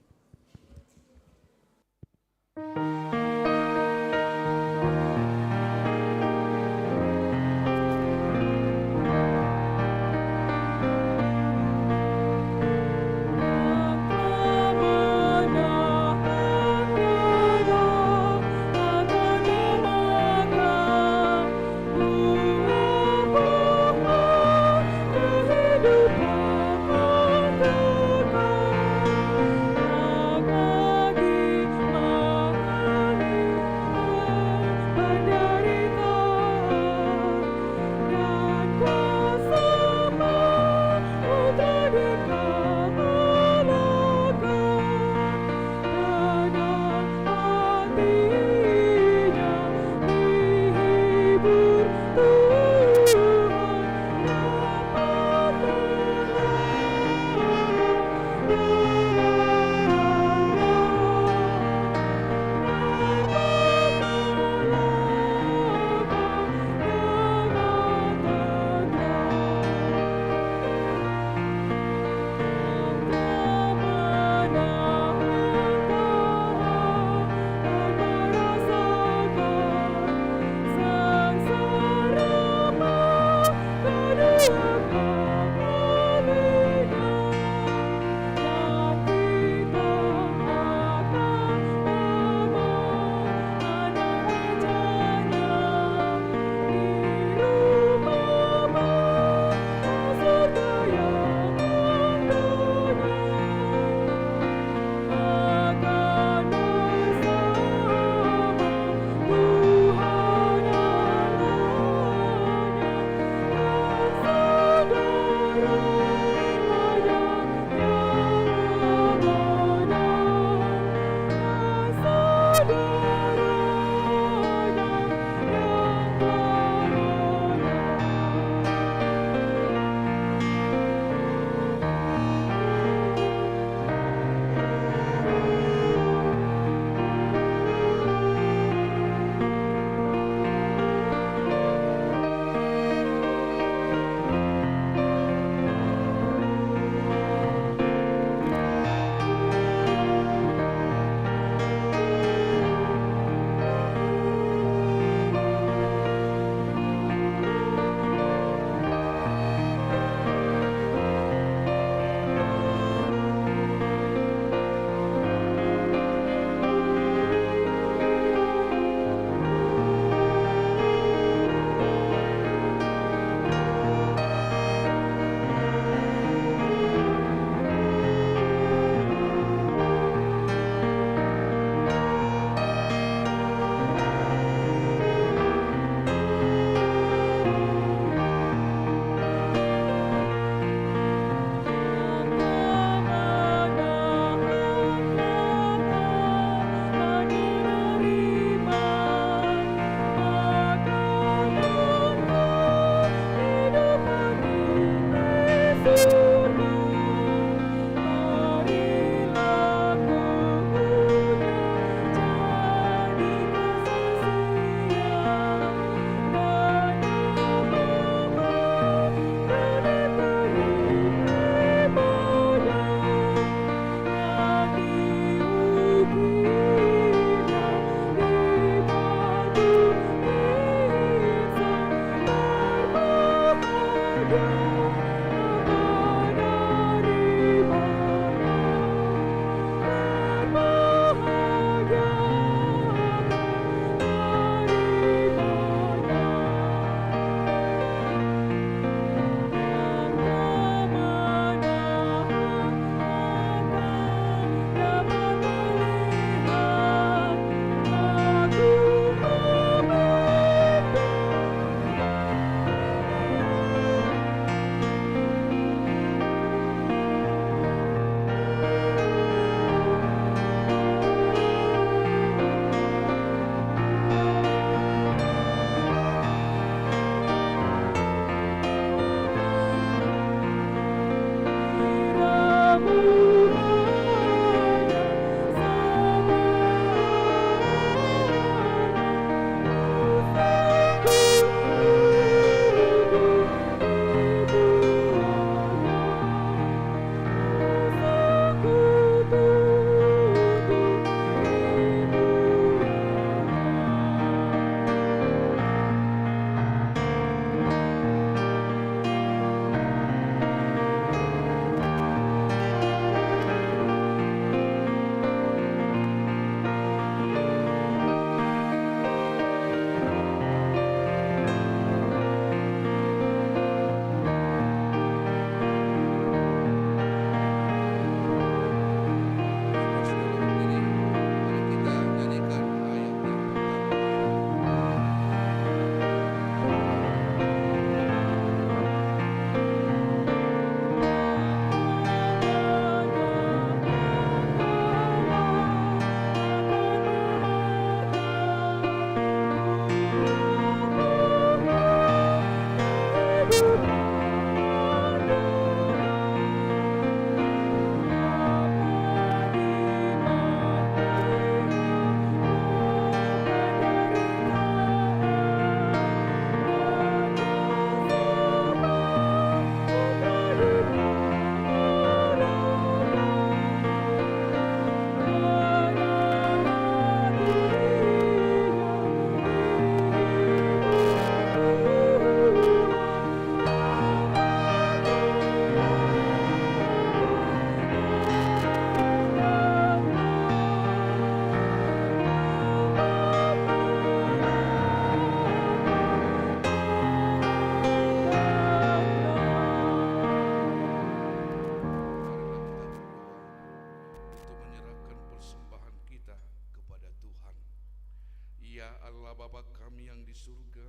di surga,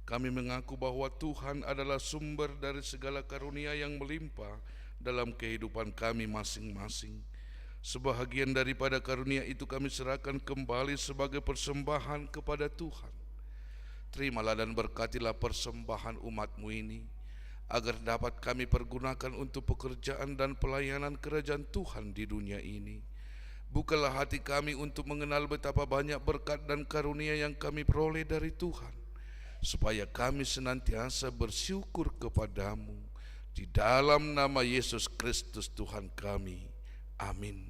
kami mengaku bahwa Tuhan adalah sumber dari segala karunia yang melimpah dalam kehidupan kami masing-masing. Sebahagian daripada karunia itu kami serahkan kembali sebagai persembahan kepada Tuhan. Terimalah dan berkatilah persembahan umat-Mu ini, agar dapat kami pergunakan untuk pekerjaan dan pelayanan kerajaan Tuhan di dunia ini. Bukalah hati kami untuk mengenal betapa banyak berkat dan karunia yang kami peroleh dari Tuhan, supaya kami senantiasa bersyukur kepadamu. Di dalam nama Yesus Kristus Tuhan kami. Amin.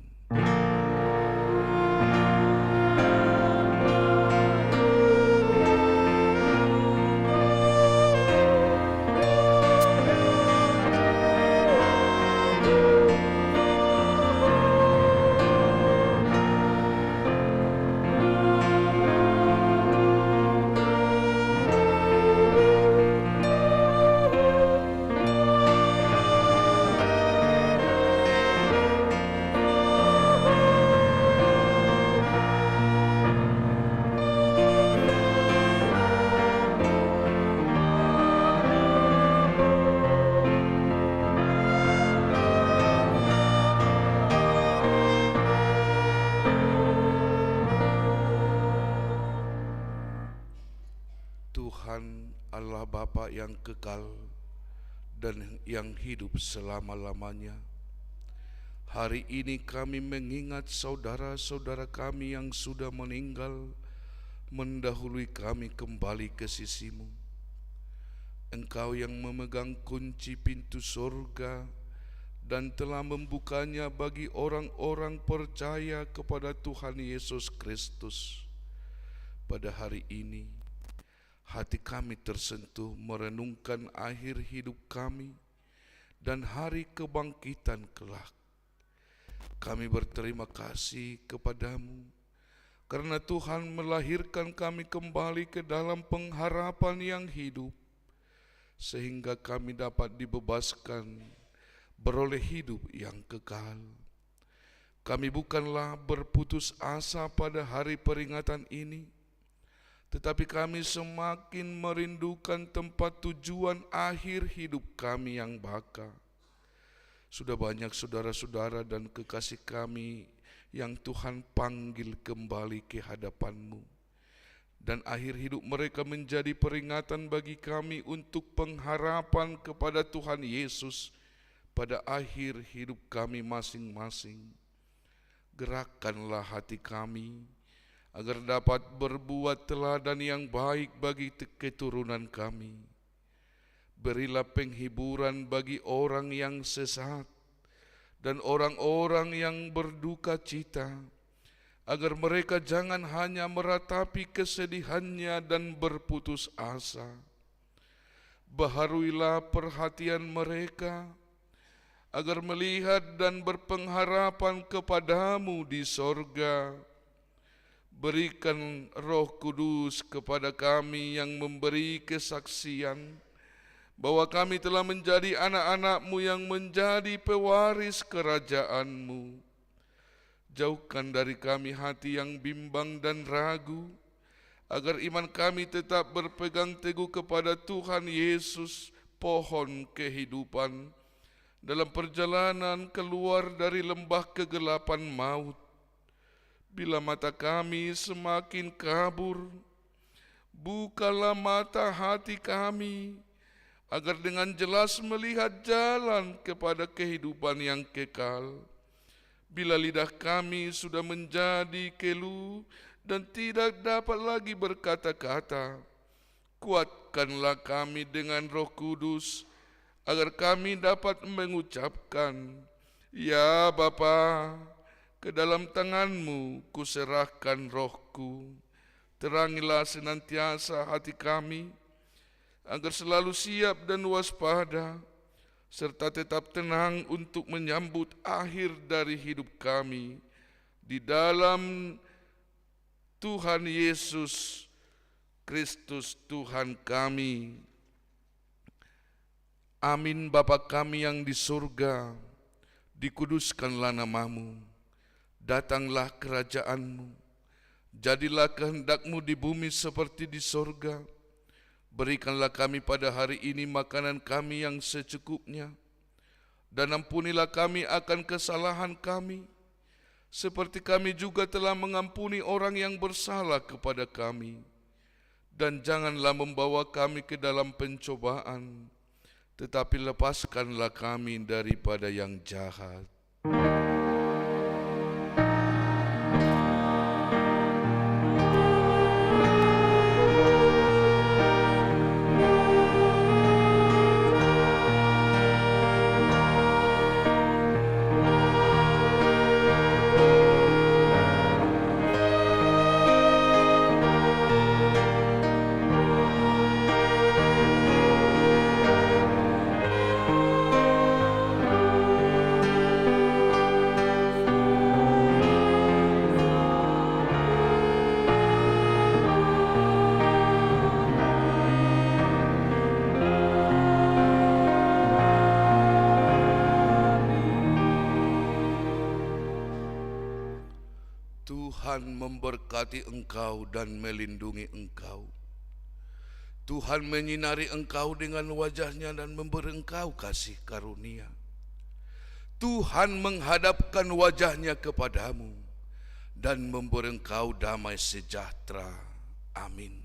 Tuhan Allah Bapa yang kekal dan yang hidup selama-lamanya, hari ini kami mengingat saudara-saudara kami yang sudah meninggal, mendahului kami kembali ke sisi-Mu. Engkau yang memegang kunci pintu surga dan telah membukanya bagi orang-orang percaya kepada Tuhan Yesus Kristus. Pada hari ini, hati kami tersentuh merenungkan akhir hidup kami dan hari kebangkitan kelak. Kami berterima kasih kepadamu karena Tuhan melahirkan kami kembali ke dalam pengharapan yang hidup, sehingga kami dapat dibebaskan beroleh hidup yang kekal. Kami bukanlah berputus asa pada hari peringatan ini, tetapi kami semakin merindukan tempat tujuan akhir hidup kami yang baka. Sudah banyak saudara-saudara dan kekasih kami yang Tuhan panggil kembali ke hadapan-Mu, dan akhir hidup mereka menjadi peringatan bagi kami untuk pengharapan kepada Tuhan Yesus pada akhir hidup kami masing-masing. Gerakkanlah hati kami agar dapat berbuat teladan yang baik bagi keturunan kami. Berilah penghiburan bagi orang yang sesat dan orang-orang yang berduka cita, agar mereka jangan hanya meratapi kesedihannya dan berputus asa. Baharuilah perhatian mereka, agar melihat dan berpengharapan kepadamu di sorga. Berikan Roh Kudus kepada kami yang memberi kesaksian bahwa kami telah menjadi anak-anak-Mu yang menjadi pewaris kerajaan-Mu. Jauhkan dari kami hati yang bimbang dan ragu, agar iman kami tetap berpegang teguh kepada Tuhan Yesus, pohon kehidupan, dalam perjalanan keluar dari lembah kegelapan maut. Bila mata kami semakin kabur, bukalah mata hati kami, agar dengan jelas melihat jalan kepada kehidupan yang kekal. Bila lidah kami sudah menjadi keluh dan tidak dapat lagi berkata-kata, kuatkanlah kami dengan Roh Kudus, agar kami dapat mengucapkan, ya Bapa, ke dalam tangan-Mu kuserahkan rohku. Terangilah senantiasa hati kami, agar selalu siap dan waspada, serta tetap tenang untuk menyambut akhir dari hidup kami. Di dalam Tuhan Yesus Kristus Tuhan kami. Amin. Bapa kami yang di surga, dikuduskanlah nama-Mu. Datanglah kerajaan-Mu, Jadilah kehendak-Mu di bumi seperti di sorga. Berikanlah kami pada hari ini makanan kami yang secukupnya, dan ampunilah kami akan kesalahan kami, seperti kami juga telah mengampuni orang yang bersalah kepada kami. Dan janganlah membawa kami ke dalam pencobaan, tetapi lepaskanlah kami daripada yang jahat. Tuhan memberkati engkau dan melindungi engkau. Tuhan menyinari engkau dengan wajah-Nya dan memberi engkau kasih karunia. Tuhan menghadapkan wajah-Nya kepadamu dan memberi engkau damai sejahtera. Amin.